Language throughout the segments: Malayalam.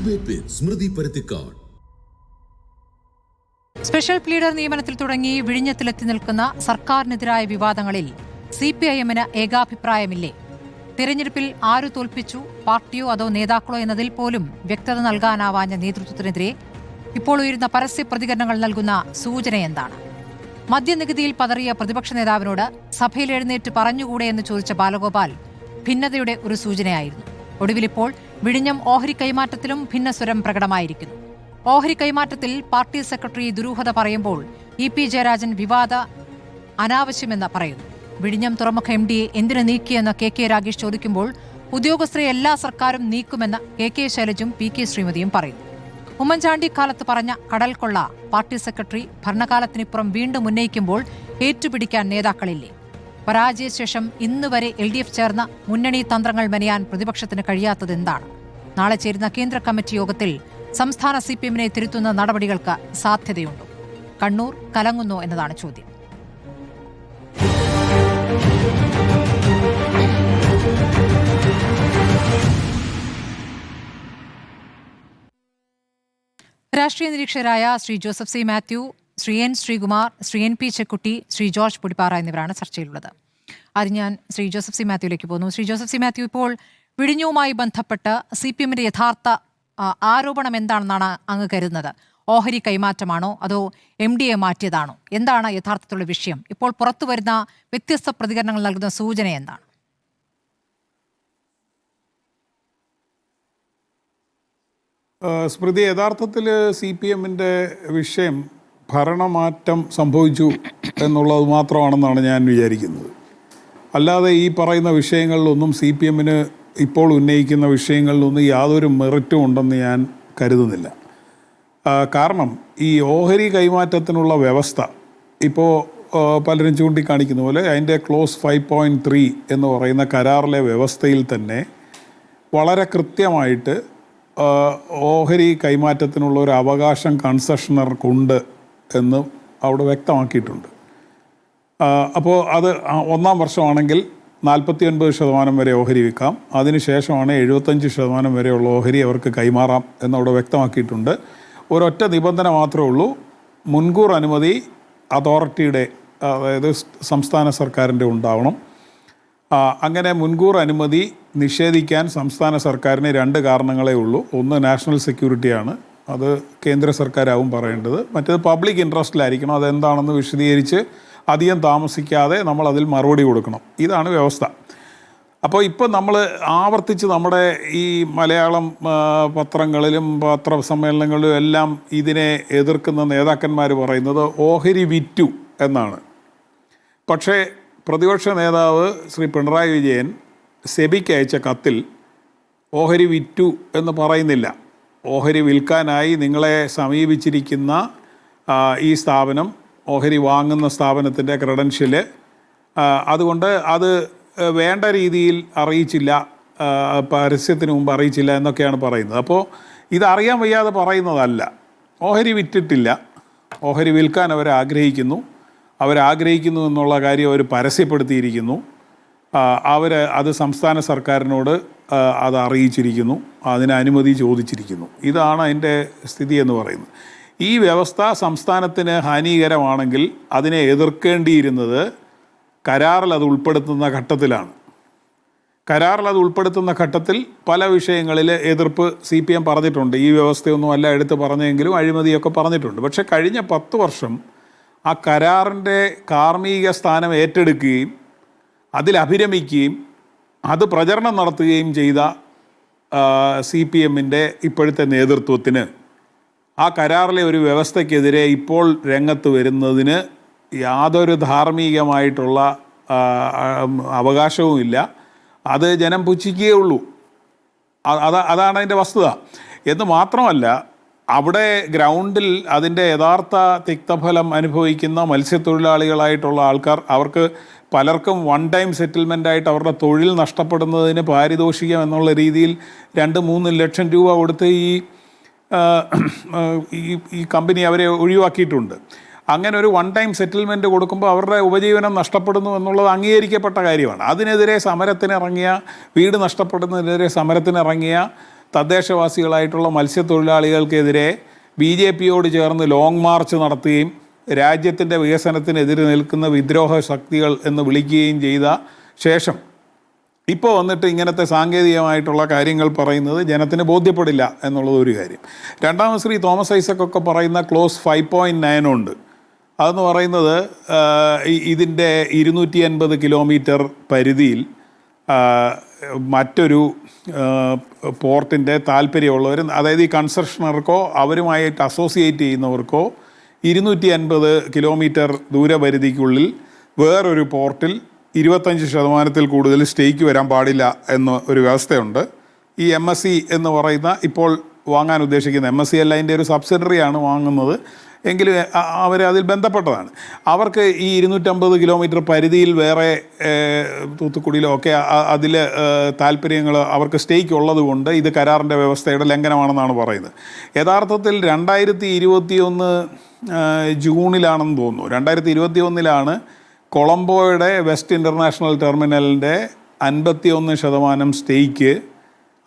Debate with Smruthi Paruthikkad. Special pleader നിയമനത്തിൽ തുടങ്ങി വിഴിഞ്ഞത്തിലെത്തി നിൽക്കുന്ന സർക്കാരിനെതിരായ വിവാദങ്ങളിൽ CPIM-ന് ഏകാഭിപ്രായമില്ലേ? തെരഞ്ഞെടുപ്പിൽ ആരു തോൽപ്പിച്ചു, പാർട്ടിയോ അതോ നേതാക്കളോ എന്നതിൽ പോലും വ്യക്തത നൽകാനാവാഞ്ഞ നേതൃത്വത്തിനെതിരെ ഇപ്പോൾ ഉയരുന്ന പരസ്യ പ്രതികരണങ്ങൾ നൽകുന്ന സൂചന എന്താണ്? മദ്യനികുതിയിൽ പതറിയ പ്രതിപക്ഷ നേതാവിനോട് സഭയിൽ എഴുന്നേറ്റ് പറഞ്ഞുകൂടെ എന്ന് ചോദിച്ച ബാലഗോപാൽ ഭിന്നതയുടെ ഒരു സൂചനയായിരുന്നു. ഒടുവിലിപ്പോൾ വിഴിഞ്ഞം ഓഹരി കൈമാറ്റത്തിലും ഭിന്നസ്വരം പ്രകടമായിരിക്കുന്നു. ഓഹരി കൈമാറ്റത്തിൽ പാർട്ടി സെക്രട്ടറി ദുരൂഹത പറയുമ്പോൾ EP ജയരാജൻ വിവാദ അനാവശ്യമെന്ന് പറയുന്നു. വിഴിഞ്ഞം തുറമുഖ MD എന്തിനു നീക്കിയെന്ന് KK രാഗേഷ് ചോദിക്കുമ്പോൾ ഉദ്യോഗസ്ഥരെ എല്ലാ സർക്കാരും നീക്കുമെന്ന് KK ശൈലജും PK ശ്രീമതിയും പറയുന്നു. ഉമ്മൻചാണ്ടി കാലത്ത് പറഞ്ഞ കടൽ കൊള്ള പാർട്ടി സെക്രട്ടറി ഭരണകാലത്തിനിപ്പുറം വീണ്ടും ഉന്നയിക്കുമ്പോൾ ഏറ്റുപിടിക്കാൻ നേതാക്കളില്ലേ? പരാജയശേഷം ഇന്നുവരെ LDF ചേർന്ന മുന്നണി തന്ത്രങ്ങൾ മെനയാൻ പ്രതിപക്ഷത്തിന് കഴിയാത്തത് എന്താണ്? നാളെ ചേരുന്ന കേന്ദ്ര കമ്മിറ്റി യോഗത്തിൽ സംസ്ഥാന CPM-നെ തിരുത്തുന്ന നടപടികൾക്ക് സാധ്യതയുണ്ടോ? കണ്ണൂർ കലങ്ങുന്നോ എന്നതാണ് ചോദ്യം. രാഷ്ട്രീയ നിരീക്ഷകരായ Shri Joseph C. Mathew, Shri N. Sreekumar, Shri NP Chekkutty, Shri George Podippara എന്നിവരാണ് ചർച്ചയിലുള്ളത്. ആദ്യം ഞാൻ ശ്രീ ജോസഫ് C. മാത്യുവിലേക്ക് പോകുന്നു. ശ്രീ ജോസഫ് C. മാത്യു, ഇപ്പോൾ വിഴിഞ്ഞവുമായി ബന്ധപ്പെട്ട് CPM-ന്റെ യഥാർത്ഥ ആരോപണം എന്താണെന്നാണ് അങ്ങ് കരുതുന്നത്? ഓഹരി കൈമാറ്റമാണോ അതോ MD-യെ മാറ്റിയതാണോ? എന്താണ് യഥാർത്ഥത്തിലുള്ള വിഷയം? ഇപ്പോൾ പുറത്തു വരുന്ന വ്യത്യസ്ത പ്രതികരണങ്ങൾ നൽകുന്ന സൂചന എന്താണ്? സ്മൃതി, യഥാർത്ഥത്തിൽ CPM-ന്റെ വിഷയം ഭരണമാറ്റം സംഭവിച്ചു എന്നുള്ളത് മാത്രമാണെന്നാണ് ഞാൻ വിചാരിക്കുന്നത്. അല്ലാതെ ഈ പറയുന്ന വിഷയങ്ങളിലൊന്നും CPM-ന് ഇപ്പോൾ ഉന്നയിക്കുന്ന വിഷയങ്ങളിലൊന്നും യാതൊരു മെറിറ്റും ഉണ്ടെന്ന് ഞാൻ കരുതുന്നില്ല. കാരണം ഈ ഓഹരി കൈമാറ്റത്തിനുള്ള വ്യവസ്ഥ ഇപ്പോൾ പലരും ചൂണ്ടിക്കാണിക്കുന്ന പോലെ അതിൻ്റെ ക്ലോസ് 5.3 എന്ന് പറയുന്ന കരാറിലെ വ്യവസ്ഥയിൽ തന്നെ വളരെ കൃത്യമായിട്ട് ഓഹരി കൈമാറ്റത്തിനുള്ള ഒരു അവകാശം കൺസെഷണർക്കുണ്ട് എന്ന് അവിടെ വ്യക്തമാക്കിയിട്ടുണ്ട്. അപ്പോൾ അത് 1-ാം വർഷമാണെങ്കിൽ 49% വരെ ഓഹരി വിൽക്കാം, അതിനുശേഷമാണ് 75% വരെയുള്ള ഓഹരി അവർക്ക് കൈമാറാം എന്നവിടെ വ്യക്തമാക്കിയിട്ടുണ്ട്. ഒരൊറ്റ നിബന്ധന മാത്രമേ ഉള്ളൂ, മുൻകൂർ അനുമതി അതോറിറ്റിയുടെ, അതായത് സംസ്ഥാന സർക്കാരിൻ്റെ ഉണ്ടാവണം. അങ്ങനെ മുൻകൂർ അനുമതി നിഷേധിക്കാൻ സംസ്ഥാന സർക്കാരിന് 2 കാരണങ്ങളേ ഉള്ളൂ. ഒന്ന് നാഷണൽ സെക്യൂരിറ്റിയാണ്, അത് കേന്ദ്ര സർക്കാരാവും പറയേണ്ടത്. മറ്റേത് പബ്ലിക് ഇൻട്രസ്റ്റിലായിരിക്കണം. അതെന്താണെന്ന് വിശദീകരിച്ച് അധികം താമസിക്കാതെ നമ്മൾ അതിൽ മറുപടി കൊടുക്കണം. ഇതാണ് വ്യവസ്ഥ. അപ്പോൾ ഇപ്പോൾ നമ്മൾ ആവർത്തിച്ച് നമ്മുടെ ഈ മലയാളം പത്രങ്ങളിലും പത്രസമ്മേളനങ്ങളിലും എല്ലാം ഇതിനെ എതിർക്കുന്ന നേതാക്കന്മാർ പറയുന്നത് ഓഹരി വിറ്റു എന്നാണ്. പക്ഷേ പ്രതിപക്ഷ നേതാവ് ശ്രീ പിണറായി വിജയൻ സെബിക്ക് അയച്ച കത്തിൽ ഓഹരി വിറ്റു എന്ന് പറയുന്നില്ല. ഓഹരി വിൽക്കാനായി നിങ്ങളെ സമീപിച്ചിരിക്കുന്ന ഈ സ്ഥാപനം, ഓഹരി വാങ്ങുന്ന സ്ഥാപനത്തിൻ്റെ ക്രെഡൻഷ്യല്, അതുകൊണ്ട് അത് വേണ്ട രീതിയിൽ അറിയിച്ചില്ല, പരസ്യത്തിന് മുമ്പ് അറിയിച്ചില്ല എന്നൊക്കെയാണ് പറയുന്നത്. അപ്പോൾ ഇതറിയാൻ വയ്യാതെ പറയുന്നതല്ല. ഓഹരി വിറ്റിട്ടില്ല, ഓഹരി വിൽക്കാൻ അവരാഗ്രഹിക്കുന്നു എന്നുള്ള കാര്യം അവർ പരസ്യപ്പെടുത്തിയിരിക്കുന്നു. അത് സംസ്ഥാന സർക്കാരിനോട് അത് അറിയിച്ചിരിക്കുന്നു, അതിന് അനുമതി ചോദിച്ചിരിക്കുന്നു. ഇതാണ് അതിൻ്റെ സ്ഥിതി എന്ന് പറയുന്നത്. ഈ വ്യവസ്ഥ സംസ്ഥാനത്തിന് ഹാനികരമാണെങ്കിൽ അതിനെ എതിർക്കേണ്ടിയിരുന്നത് കരാറിൽ അത് ഉൾപ്പെടുത്തുന്ന ഘട്ടത്തിലാണ്. കരാറിൽ അത് ഉൾപ്പെടുത്തുന്ന ഘട്ടത്തിൽ പല വിഷയങ്ങളിൽ എതിർപ്പ് CPM പറഞ്ഞിട്ടുണ്ട്. ഈ വ്യവസ്ഥയൊന്നും അല്ല എടുത്ത് പറഞ്ഞെങ്കിലും അഴിമതിയൊക്കെ പറഞ്ഞിട്ടുണ്ട്. പക്ഷേ കഴിഞ്ഞ 10 വർഷം ആ കരാറിൻ്റെ കാർമ്മിക സ്ഥാനം ഏറ്റെടുക്കുകയും അതിൽ അഭിരമിക്കുകയും അത് പ്രചരണം നടത്തുകയും ചെയ്ത CPM-ന്റെ ഇപ്പോഴത്തെ നേതൃത്വത്തിന് ആ കരാറിലെ ഒരു വ്യവസ്ഥയ്ക്കെതിരെ ഇപ്പോൾ രംഗത്ത് വരുന്നതിന് യാതൊരു ധാർമ്മികമായിട്ടുള്ള അവകാശവുമില്ല. അത് ജനം പുച്ഛിക്കുകയുള്ളൂ. അതാണ് അതിൻ്റെ വസ്തുത. എന്ന് മാത്രമല്ല, അവിടെ ഗ്രൗണ്ടിൽ അതിൻ്റെ യഥാർത്ഥ തിക്തഫലം അനുഭവിക്കുന്ന മത്സ്യത്തൊഴിലാളികളായിട്ടുള്ള ആൾക്കാർ, അവർക്ക് പലർക്കും 1 ടൈം സെറ്റിൽമെൻ്റായിട്ട് അവരുടെ തൊഴിൽ നഷ്ടപ്പെടുന്നതിന് പാരിതോഷികം എന്നുള്ള രീതിയിൽ 2-3 ലക്ഷം രൂപ കൊടുത്ത് ഈ കമ്പനി അവരെ ഒഴിവാക്കിയിട്ടുണ്ട്. അങ്ങനെ ഒരു 1 ടൈം സെറ്റിൽമെൻറ്റ് കൊടുക്കുമ്പോൾ അവരുടെ ഉപജീവനം നഷ്ടപ്പെടുന്നു എന്നുള്ളത് അംഗീകരിക്കപ്പെട്ട കാര്യമാണ്. അതിനെതിരെ സമരത്തിനിറങ്ങിയ, വീട് നഷ്ടപ്പെടുന്നതിനെതിരെ സമരത്തിനിറങ്ങിയ തദ്ദേശവാസികളായിട്ടുള്ള മത്സ്യത്തൊഴിലാളികൾക്കെതിരെ BJPയോട് ചേർന്ന് ലോങ് മാർച്ച് നടത്തുകയും രാജ്യത്തിൻ്റെ വികസനത്തിനെതിരെ നിൽക്കുന്ന വിദ്രോഹ ശക്തികൾ എന്ന് വിളിക്കുകയും ചെയ്ത ശേഷം ഇപ്പോൾ വന്നിട്ട് ഇങ്ങനത്തെ സാങ്കേതികമായിട്ടുള്ള കാര്യങ്ങൾ പറയുന്നത് ജനത്തിന് ബോധ്യപ്പെടില്ല എന്നുള്ളത് ഒരു കാര്യം. രണ്ടാമത് ശ്രീ തോമസ് ഐസക്കൊക്കെ പറയുന്ന ക്ലോസ് 5.9 ഉണ്ട്. അതെന്ന് പറയുന്നത് ഇതിൻ്റെ 250 കിലോമീറ്റർ പരിധിയിൽ മറ്റൊരു പോർട്ടിൻ്റെ താല്പര്യമുള്ളവർ, അതായത് ഈ കൺസെഷണർക്കോ അവരുമായിട്ട് അസോസിയേറ്റ് ചെയ്യുന്നവർക്കോ 250 കിലോമീറ്റർ ദൂരപരിധിക്കുള്ളിൽ വേറൊരു പോർട്ടിൽ 25% കൂടുതൽ സ്റ്റേക്ക് വരാൻ പാടില്ല എന്ന ഒരു വ്യവസ്ഥയുണ്ട്. ഈ MSC എന്ന് പറയുന്ന ഇപ്പോൾ വാങ്ങാൻ ഉദ്ദേശിക്കുന്ന MSC അല്ല, അതിൻ്റെ ഒരു സബ്സിഡറിയാണ് വാങ്ങുന്നത് എങ്കിലും അവർ അതിൽ ബന്ധപ്പെട്ടതാണ്. അവർക്ക് ഈ 250 കിലോമീറ്റർ പരിധിയിൽ വേറെ തൂത്തുക്കുടിയിലോ ഒക്കെ അതിൽ താല്പര്യങ്ങൾ അവർക്ക് സ്റ്റേക്ക് ഉള്ളത് കൊണ്ട് ഇത് കരാറിൻ്റെ വ്യവസ്ഥയുടെ ലംഘനമാണെന്നാണ് പറയുന്നത്. യഥാർത്ഥത്തിൽ 2021 ജൂണിലാണെന്ന് തോന്നുന്നു, 2021 കൊളംബോയുടെ വെസ്റ്റ് ഇൻ്റർനാഷണൽ ടെർമിനലിൻ്റെ 51% സ്റ്റേക്ക്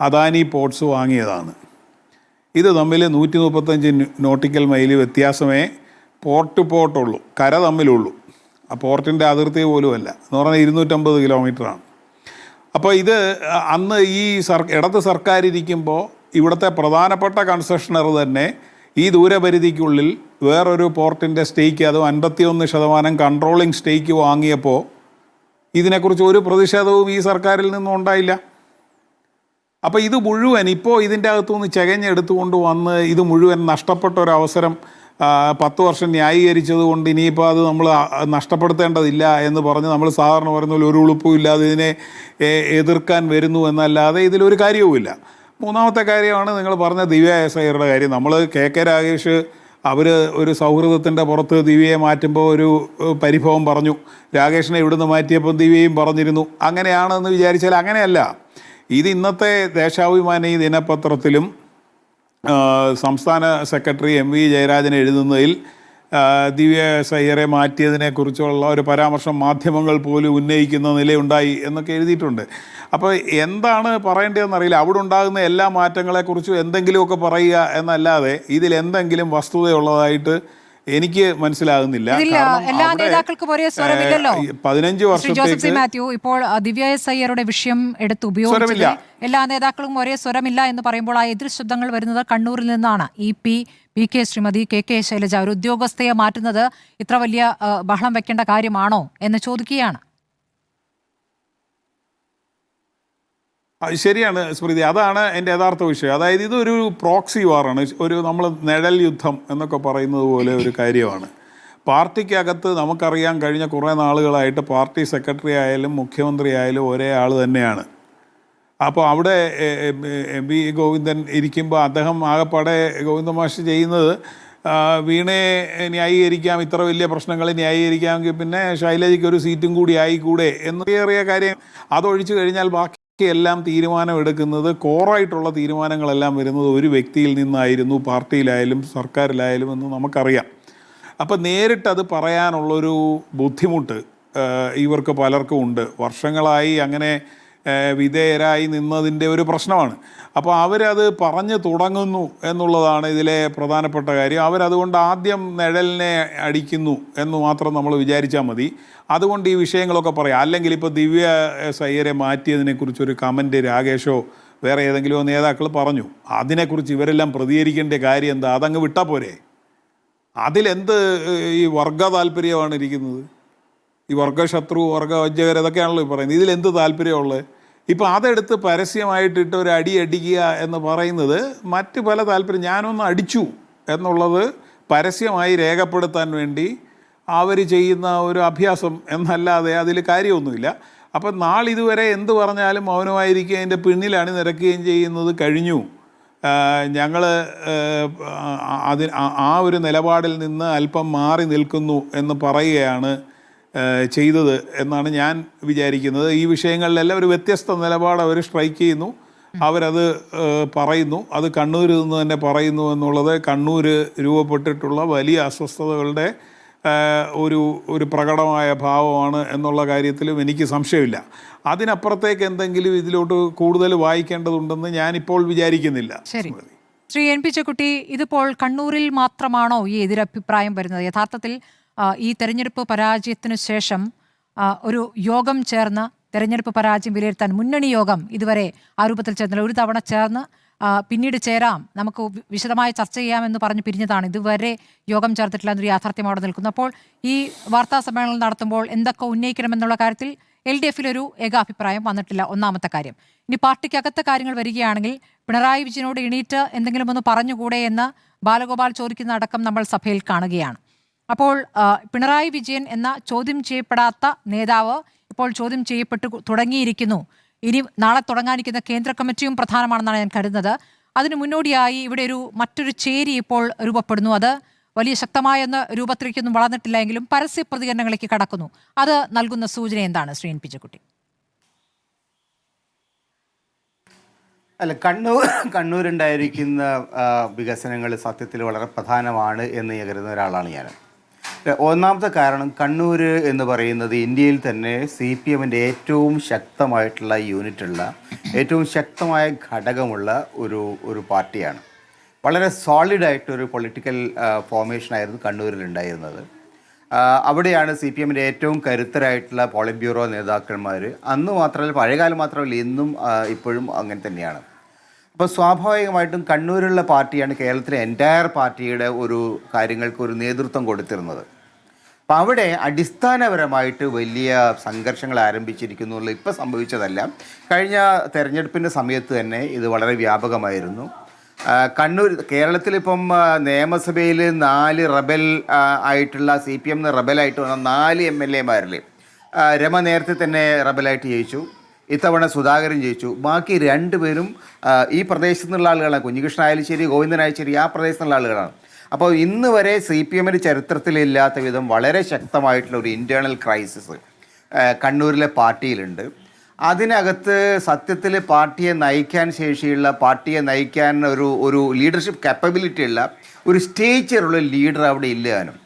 അദാനി പോർട്സ് വാങ്ങിയതാണ്. ഇത് തമ്മിൽ 135 നോട്ടിക്കൽ മൈൽ വ്യത്യാസമേ പോർട്ടുള്ളൂ, കര തമ്മിലുള്ളൂ. ആ പോർട്ടിൻ്റെ അതിർത്തി പോലുമല്ല എന്ന് പറഞ്ഞാൽ 250 കിലോമീറ്ററാണ്. അപ്പോൾ ഇത് അന്ന് ഈ ഇടത് സർക്കാർ ഇരിക്കുമ്പോൾ ഇവിടുത്തെ പ്രധാനപ്പെട്ട കൺസെഷണർ തന്നെ ഈ ദൂരപരിധിക്കുള്ളിൽ വേറൊരു പോർട്ടിൻ്റെ സ്റ്റേക്ക്, അതും 51% കൺട്രോളിങ് സ്റ്റേക്ക് വാങ്ങിയപ്പോൾ ഇതിനെക്കുറിച്ച് ഒരു പ്രതിഷേധവും ഈ സർക്കാരിൽ നിന്നും ഉണ്ടായില്ല. അപ്പോൾ ഇത് മുഴുവൻ ഇപ്പോൾ ഇതിൻ്റെ അകത്തുനിന്ന് ചകഞ്ഞെടുത്തുകൊണ്ട് വന്ന് ഇത് മുഴുവൻ നഷ്ടപ്പെട്ട ഒരവസരം 10 വർഷം ന്യായീകരിച്ചത് കൊണ്ട് ഇനിയിപ്പോൾ അത് നമ്മൾ നഷ്ടപ്പെടുത്തേണ്ടതില്ല എന്ന് പറഞ്ഞ് നമ്മൾ സാധാരണ പറയുന്ന ഒരു ഉളുപ്പും ഇല്ലാതെ ഇതിനെ എതിർക്കാൻ വരുന്നു എന്നല്ലാതെ ഇതിലൊരു കാര്യവുമില്ല. മൂന്നാമത്തെ കാര്യമാണ് നിങ്ങൾ പറഞ്ഞ ദിവ്യ എസ്.ഐയുടെ കാര്യം. നമ്മൾ KK രാഗേഷ് അവർ ഒരു സൗഹൃദത്തിൻ്റെ പുറത്ത് ദിവ്യയെ മാറ്റുമ്പോൾ ഒരു പരിഭവം പറഞ്ഞു, രാകേഷിനെ ഇവിടുന്ന് മാറ്റിയപ്പോൾ ദിവ്യയും പറഞ്ഞിരുന്നു. അങ്ങനെയാണെന്ന് വിചാരിച്ചാൽ അങ്ങനെയല്ല. ഇത് ഇന്നത്തെ ദേശാഭിമാനി ദിനപത്രത്തിലും സംസ്ഥാന സെക്രട്ടറി MV ജയരാജൻ എഴുതുന്നതിൽ ദിവ്യ എസ്.ഐയെ മാറ്റിയതിനെക്കുറിച്ചുള്ള ഒരു പരാമർശം മാധ്യമങ്ങൾ പോലും ഉന്നയിക്കുന്ന നിലയുണ്ടായി എന്നൊക്കെ എഴുതിയിട്ടുണ്ട്. അപ്പോൾ എന്താണ് പറയേണ്ടതെന്നറിയില്ല. അവിടെ ഉണ്ടാകുന്ന എല്ലാ മാറ്റങ്ങളെക്കുറിച്ചും എന്തെങ്കിലുമൊക്കെ പറയുക എന്നല്ലാതെ ഇതിൽ എന്തെങ്കിലും വസ്തുതയുള്ളതായിട്ട് എനിക്ക് മനസ്സിലാകുന്നില്ല. എല്ലാ നേതാക്കൾക്കും ഒരേ സ്വരമില്ലല്ലോ. 15 വർഷത്തേക്ക് മാത്യു, ഇപ്പോൾ ദിവ്യ എസ്.ഐയുടെ വിഷയം എടുത്ത് ഉപയോഗിച്ചില്ല, എല്ലാ നേതാക്കളും ഒരേ സ്വരമില്ല എന്ന് പറയുമ്പോൾ ആ എതിർ ശബ്ദങ്ങൾ വരുന്നത് കണ്ണൂരിൽ നിന്നാണ്. PK ശ്രീമതി KK ശൈലജ ഒരു ഉദ്യോഗസ്ഥയെ മാറ്റുന്നത് ഇത്ര വലിയ ബഹളം വെക്കേണ്ട കാര്യമാണോ എന്ന് ചോദിക്കുകയാണ്. ശരിയാണ് സ്മൃതി, അതാണ് എൻ്റെ യഥാർത്ഥ വിഷയം. അതായത് ഇതൊരു പ്രോക്സി വാറാണ്, ഒരു നമ്മൾ നിഴൽ യുദ്ധം എന്നൊക്കെ പറയുന്നത് പോലെ ഒരു കാര്യമാണ്. പാർട്ടിക്കകത്ത് നമുക്കറിയാം, കഴിഞ്ഞ കുറേ നാളുകളായിട്ട് പാർട്ടി സെക്രട്ടറി ആയാലും മുഖ്യമന്ത്രി ആയാലും ഒരേ ആൾ തന്നെയാണ്. അപ്പോൾ അവിടെ MV ഗോവിന്ദൻ ഇരിക്കുമ്പോൾ അദ്ദേഹം ആകെപ്പാടെ ഗോവിന്ദ മാഷ് ചെയ്യുന്നത് വീണയെ ന്യായീകരിക്കാം, ഇത്ര വലിയ പ്രശ്നങ്ങൾ ന്യായീകരിക്കാമെങ്കിൽ പിന്നെ ശൈലജയ്ക്ക് ഒരു സീറ്റും കൂടി ആയിക്കൂടെ എന്നേറിയ കാര്യം. അതൊഴിച്ചു കഴിഞ്ഞാൽ ബാക്കി എല്ലാം തീരുമാനമെടുക്കുന്നത്, കോറായിട്ടുള്ള തീരുമാനങ്ങളെല്ലാം വരുന്നത് ഒരു വ്യക്തിയിൽ നിന്നായിരുന്നു, പാർട്ടിയിലായാലും സർക്കാരിലായാലും എന്ന് നമുക്കറിയാം. അപ്പം നേരിട്ടത് പറയാനുള്ളൊരു ബുദ്ധിമുട്ട് ഇവർക്ക് പലർക്കും ഉണ്ട്. വർഷങ്ങളായി അങ്ങനെ വിധേയരായി നിന്നതിൻ്റെ ഒരു പ്രശ്നമാണ്. അപ്പോൾ അവരത് പറഞ്ഞു തുടങ്ങുന്നു എന്നുള്ളതാണ് ഇതിലെ പ്രധാനപ്പെട്ട കാര്യം. അവരതുകൊണ്ട് ആദ്യം നിഴലിനെ അടിക്കുന്നു എന്ന് മാത്രം നമ്മൾ വിചാരിച്ചാൽ മതി. അതുകൊണ്ട് ഈ വിഷയങ്ങളൊക്കെ പറയാം. അല്ലെങ്കിൽ ഇപ്പോൾ ദിവ്യ എസ്.ഐയെ മാറ്റിയതിനെക്കുറിച്ചൊരു കമൻറ്റ് രാകേഷോ വേറെ ഏതെങ്കിലുമോ നേതാക്കൾ പറഞ്ഞു, അതിനെക്കുറിച്ച് ഇവരെല്ലാം പ്രതികരിക്കേണ്ട കാര്യം എന്താ? അതങ്ങ് വിട്ടാൽ പോരെ? അതിലെന്ത് ഈ വർഗ താല്പര്യമാണ് ഇരിക്കുന്നത്? ഈ വർഗശത്രു, വർഗവഞ്ചകർ, ഇതൊക്കെയാണല്ലോ ഈ പറയുന്നത്. ഇതിലെന്ത് താല്പര്യമുള്ളത്? ഇപ്പോൾ അതെടുത്ത് പരസ്യമായിട്ടിട്ട് ഒരു അടിക്കുക എന്ന് പറയുന്നത് മറ്റ് പല താല്പര്യം, ഞാനൊന്ന് അടിച്ചു എന്നുള്ളത് പരസ്യമായി രേഖപ്പെടുത്താൻ വേണ്ടി അവർ ചെയ്യുന്ന ഒരു അഭ്യാസം എന്നല്ലാതെ അതിൽ കാര്യമൊന്നുമില്ല. അപ്പം നാളിതുവരെ എന്ത് പറഞ്ഞാലും മൗനമായിരിക്കുകയും അതിൻ്റെ പിന്നിലാണ് നിരക്കുകയും ചെയ്യുന്നത് കഴിഞ്ഞു. ഞങ്ങൾ ആ ഒരു നിലപാടിൽ നിന്ന് അല്പം മാറി നിൽക്കുന്നു എന്ന് പറയുകയാണ് ചെയ്തത് എന്നാണ് ഞാൻ വിചാരിക്കുന്നത്. ഈ വിഷയങ്ങളിലെല്ലാം ഒരു വ്യത്യസ്ത നിലപാട് അവർ സ്ട്രൈക്ക് ചെയ്യുന്നു, അവരത് പറയുന്നു. അത് കണ്ണൂരിൽ നിന്ന് തന്നെ പറയുന്നു എന്നുള്ളത് കണ്ണൂർ രൂപപ്പെട്ടിട്ടുള്ള വലിയ അസ്വസ്ഥതകളുടെ ഒരു ഒരു പ്രകടമായ ഭാവമാണ് എന്നുള്ള കാര്യത്തിലും എനിക്ക് സംശയമില്ല. അതിനപ്പുറത്തേക്ക് എന്തെങ്കിലും ഇതിലോട്ട് കൂടുതൽ വായിക്കേണ്ടതുണ്ടെന്ന് ഞാനിപ്പോൾ വിചാരിക്കുന്നില്ല. ശരി, ശ്രീ എൻ പി ചെക്കുട്ടി, ഇതിപ്പോൾ കണ്ണൂരിൽ മാത്രമാണോ ഈ എതിരഭിപ്രായം വരുന്നത്? യഥാർത്ഥത്തിൽ ഈ തെരഞ്ഞെടുപ്പ് പരാജയത്തിനു ശേഷം ഒരു യോഗം ചേർന്ന് തെരഞ്ഞെടുപ്പ് പരാജയം വിലയിരുത്താൻ മുന്നണി യോഗം ഇതുവരെ ആ രൂപത്തിൽ ചേർന്നില്ല. ഒരു തവണ ചേർന്ന് പിന്നീട് ചേരാം, നമുക്ക് വിശദമായി ചർച്ച ചെയ്യാമെന്ന് പറഞ്ഞ് പിരിഞ്ഞതാണ്. ഇതുവരെ യോഗം ചേർത്തിട്ടില്ല എന്നൊരു യാഥാർത്ഥ്യം അവിടെ നിൽക്കുന്നു. അപ്പോൾ ഈ വാർത്താ സമ്മേളനം നടത്തുമ്പോൾ എന്തൊക്കെ ഉന്നയിക്കണമെന്നുള്ള കാര്യത്തിൽ LDF ഒരു ഏകാഭിപ്രായം വന്നിട്ടില്ല, ഒന്നാമത്തെ കാര്യം. ഇനി പാർട്ടിക്കകത്തെ കാര്യങ്ങൾ വരികയാണെങ്കിൽ പിണറായി വിജയനോട് എണീറ്റ് എന്തെങ്കിലും ഒന്ന് പറഞ്ഞുകൂടെ എന്ന് ബാലഗോപാൽ ചോദിക്കുന്ന അടക്കം നമ്മൾ സഭയിൽ കാണുകയാണ്. അപ്പോൾ പിണറായി വിജയൻ എന്ന ചോദ്യം ചെയ്യപ്പെടാത്ത നേതാവ് ഇപ്പോൾ ചോദ്യം ചെയ്യപ്പെട്ടു തുടങ്ങിയിരിക്കുന്നു. ഇനി നാളെ തുടങ്ങാനിരിക്കുന്ന കേന്ദ്ര കമ്മിറ്റിയും പ്രധാനമാണെന്നാണ് ഞാൻ കരുതുന്നത്. അതിനു മുന്നോടിയായി ഇവിടെ മറ്റൊരു ചേരി ഇപ്പോൾ രൂപപ്പെടുന്നു. അത് വലിയ ശക്തമായ രൂപത്തിലേക്കൊന്നും വളർന്നിട്ടില്ല എങ്കിലും പരസ്യ പ്രതികരണങ്ങളിലേക്ക് കടക്കുന്നു. അത് നൽകുന്ന സൂചന എന്താണ് ശ്രീ എൻ പി ചെക്കുട്ടി? അല്ല, കണ്ണൂരുണ്ടായിരിക്കുന്ന വികസനങ്ങൾ സത്യത്തിൽ വളരെ പ്രധാനമാണ് എന്ന് കരുതുന്ന ഒരാളാണ് ഞാൻ. ഒന്നാമത്തെ കാരണം, കണ്ണൂർ എന്ന് പറയുന്നത് ഇന്ത്യയിൽ തന്നെ CPMൻ്റെ ഏറ്റവും ശക്തമായിട്ടുള്ള യൂണിറ്റുള്ള, ഏറ്റവും ശക്തമായ ഘടകമുള്ള ഒരു പാർട്ടിയാണ്. വളരെ സോളിഡായിട്ടൊരു പൊളിറ്റിക്കൽ ഫോർമേഷനായിരുന്നു കണ്ണൂരിലുണ്ടായിരുന്നത്. അവിടെയാണ് CPMൻ്റെ ഏറ്റവും കരുത്തരായിട്ടുള്ള പോളിറ്റ് ബ്യൂറോ നേതാക്കന്മാർ. അന്ന് മാത്രമല്ല, പഴയകാലം മാത്രമല്ല, ഇന്നും ഇപ്പോഴും അങ്ങനെ തന്നെയാണ്. അപ്പോൾ സ്വാഭാവികമായിട്ടും കണ്ണൂരുള്ള പാർട്ടിയാണ് കേരളത്തിലെ എൻറ്റയർ പാർട്ടിയുടെ കാര്യങ്ങൾക്ക് ഒരു നേതൃത്വം കൊടുത്തിരുന്നത്. അപ്പം അവിടെ അടിസ്ഥാനപരമായിട്ട് വലിയ സംഘർഷങ്ങൾ ആരംഭിച്ചിരിക്കുന്നുള്ള ഇപ്പോൾ സംഭവിച്ചതല്ല. കഴിഞ്ഞ തെരഞ്ഞെടുപ്പിൻ്റെ സമയത്ത് തന്നെ ഇത് വളരെ വ്യാപകമായിരുന്നു. കേരളത്തിലിപ്പം നിയമസഭയിൽ 4 റബൽ ആയിട്ടുള്ള CPM റബലായിട്ട് വന്ന 4 MLA-മാരിൽ രമ നേരത്തെ തന്നെ റബലായിട്ട് ജയിച്ചു. ഇത്തവണ സുധാകരൻ ജയിച്ചു. ബാക്കി 2 പേരും ഈ പ്രദേശത്തു നിന്നുള്ള ആളുകളാണ്. കുഞ്ഞികൃഷ്ണൻ ആയാലും ശരി, ഗോവിന്ദനായാലും ശരി, ആ പ്രദേശത്തു നിന്നുള്ള ആളുകളാണ്. അപ്പോൾ ഇന്ന് വരെ CPMൻ്റെ ചരിത്രത്തിലില്ലാത്ത വിധം വളരെ ശക്തമായിട്ടുള്ള ഒരു ഇൻറ്റേർണൽ ക്രൈസിസ് കണ്ണൂരിലെ പാർട്ടിയിലുണ്ട്. അതിനകത്ത് സത്യത്തിൽ പാർട്ടിയെ നയിക്കാൻ ശേഷിയുള്ള, പാർട്ടിയെ നയിക്കാൻ ഒരു ലീഡർഷിപ്പ് കാപ്പബിലിറ്റി ഉള്ള ഒരു സ്റ്റേച്ചറുള്ള ലീഡർ അവിടെ ഇല്ലാനും.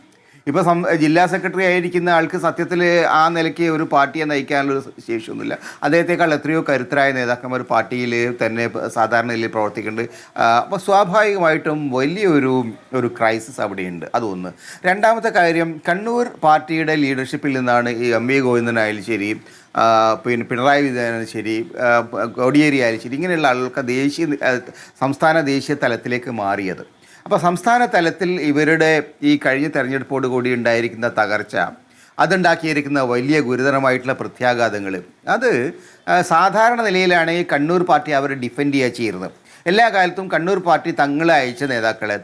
ഇപ്പോൾ ജില്ലാ സെക്രട്ടറി ആയിരിക്കുന്ന ആൾക്ക് സത്യത്തിൽ ആ നിലയ്ക്ക് ഒരു പാർട്ടിയെ നയിക്കാനുള്ളൊരു ശേഷിയൊന്നുമില്ല. അദ്ദേഹത്തെക്കാൾ എത്രയോ കരുത്തരായ നേതാക്കന്മാർ പാർട്ടിയിൽ തന്നെ സാധാരണ നിലയിൽ പ്രവർത്തിക്കുന്നുണ്ട്. അപ്പോൾ സ്വാഭാവികമായിട്ടും വലിയൊരു ക്രൈസിസ് അവിടെയുണ്ട്. അതൊന്ന്. രണ്ടാമത്തെ കാര്യം, കണ്ണൂർ പാർട്ടിയുടെ ലീഡർഷിപ്പിൽ നിന്നാണ് ഈ MV ഗോവിന്ദനായാലും ശരി, പിന്നെ പിണറായി വിജയനായാലും ശരി, കോടിയേരി ആയാലും ശരി, ഇങ്ങനെയുള്ള ആളുകൾക്ക് സംസ്ഥാന ദേശീയ തലത്തിലേക്ക് മാറിയത്. അപ്പോൾ സംസ്ഥാന തലത്തിൽ ഇവരുടെ ഈ കഴിഞ്ഞ തെരഞ്ഞെടുപ്പോട് കൂടി ഉണ്ടായിരിക്കുന്ന തകർച്ച, അതുണ്ടാക്കിയിരിക്കുന്ന വലിയ ഗുരുതരമായിട്ടുള്ള പ്രത്യാഘാതങ്ങൾ, അത് സാധാരണ നിലയിലാണെങ്കിൽ കണ്ണൂർ പാർട്ടി അവർ ഡിഫെൻഡ് ചെയ്യുക ചെയ്യുന്നത്. എല്ലാ കാലത്തും കണ്ണൂർ പാർട്ടി തങ്ങളെ അയച്ച നേതാക്കളെ,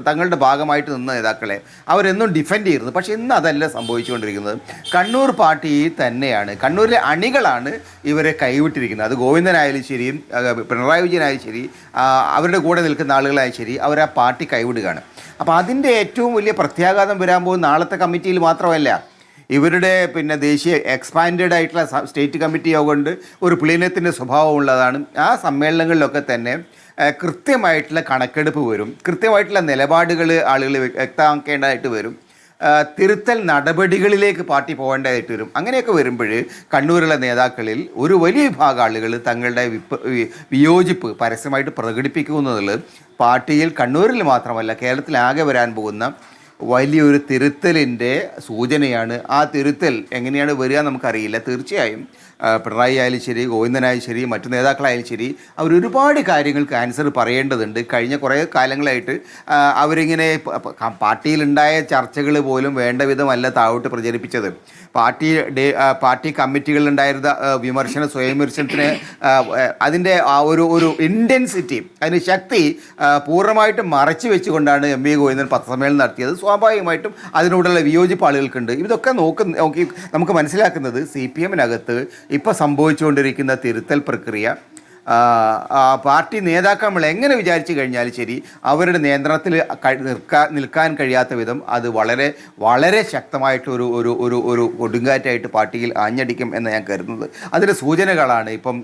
തങ്ങളുടെ ഭാഗമായിട്ട് നിന്ന നേതാക്കളെ അവരെന്നും ഡിഫെൻഡ് ചെയ്യുന്നത്. പക്ഷേ ഇന്ന് അതല്ല സംഭവിച്ചുകൊണ്ടിരിക്കുന്നത്. കണ്ണൂർ പാർട്ടി തന്നെയാണ്, കണ്ണൂരിലെ അണികളാണ് ഇവരെ കൈവിട്ടിരിക്കുന്നത്. അത് ഗോവിന്ദനായാലും ശരി, പിണറായി വിജയനായാലും ശരി, അവരുടെ കൂടെ നിൽക്കുന്ന ആളുകളായാലും ശരി, അവർ ആ പാർട്ടി കൈവിടുകയാണ്. അപ്പോൾ അതിൻ്റെ ഏറ്റവും വലിയ പ്രത്യാഘാതം വരാൻ പോകുന്ന നാളത്തെ കമ്മിറ്റിയിൽ മാത്രമല്ല, ഇവരുടെ ദേശീയ എക്സ്പാൻഡഡ് ആയിട്ടുള്ള സ്റ്റേറ്റ് കമ്മിറ്റി യോഗമുണ്ട്. ഒരു പ്ലീനത്തിൻ്റെ സ്വഭാവമുള്ളതാണ്. ആ സമ്മേളനങ്ങളിലൊക്കെ തന്നെ കൃത്യമായിട്ടുള്ള കണക്കെടുപ്പ് വരും, കൃത്യമായിട്ടുള്ള നിലപാടുകൾ ആളുകൾ വ്യക്തമാക്കേണ്ടതായിട്ട് വരും, തിരുത്തൽ നടപടികളിലേക്ക് പാർട്ടി പോകേണ്ടതായിട്ട് വരും. അങ്ങനെയൊക്കെ വരുമ്പോൾ കണ്ണൂരിലെ നേതാക്കളിൽ ഒരു വലിയ വിഭാഗം ആളുകൾ തങ്ങളുടെ വിയോജിപ്പ് പരസ്യമായിട്ട് പ്രകടിപ്പിക്കുമെന്നുള്ളത് പാർട്ടിയിൽ കണ്ണൂരിൽ മാത്രമല്ല കേരളത്തിലാകെ വരാൻ പോകുന്ന വലിയൊരു തിരുത്തലിൻ്റെ സൂചനയാണ്. ആ തിരുത്തൽ എങ്ങനെയാണ് വരിക നമുക്കറിയില്ല. തീർച്ചയായും പിണറായി ആയാലും ശരി, ഗോവിന്ദനായാലും ശരി, മറ്റു നേതാക്കളായാലും ശരി, അവരൊരുപാട് കാര്യങ്ങൾക്ക് ആൻസർ പറയേണ്ടതുണ്ട്. കഴിഞ്ഞ കുറേ കാലങ്ങളായിട്ട് അവരിങ്ങനെ പാർട്ടിയിലുണ്ടായ ചർച്ചകൾ പോലും വേണ്ട വിധമല്ല താഴോട്ട് പ്രചരിപ്പിച്ചത്. പാർട്ടി കമ്മിറ്റികളിലുണ്ടായിരുന്ന സ്വയം വിമർശനത്തിന് അതിൻ്റെ ആ ഒരു ഇൻറ്റൻസിറ്റി, അതിന് ശക്തി പൂർണ്ണമായിട്ടും മറച്ചു വെച്ചുകൊണ്ടാണ് MV ഗോവിന്ദൻ പത്രസമ്മേളനം നടത്തിയത്. സ്വാഭാവികമായിട്ടും അതിനോടുള്ള വിയോജിപ്പ് ആളുകൾക്കുണ്ട്. ഇതൊക്കെ നോക്കി നമുക്ക് മനസ്സിലാക്കുന്നത് CPMനകത്ത് ഇപ്പോൾ സംഭവിച്ചുകൊണ്ടിരിക്കുന്ന തിരുത്തൽ പ്രക്രിയ പാർട്ടി നേതാക്കൾ എങ്ങനെ വിചാരിച്ചു കഴിഞ്ഞാലും ശരി അവരുടെ നിയന്ത്രണത്തിൽ നിൽക്കാൻ കഴിയാത്ത വിധം അത് വളരെ വളരെ ശക്തമായിട്ട് ഒരു കൊടുങ്കാറ്റായിട്ട് പാർട്ടിയിൽ ആഞ്ഞടിക്കും എന്ന് ഞാൻ കരുതുന്നത്. അതിൻ്റെ സൂചനകളാണ് ഇപ്പം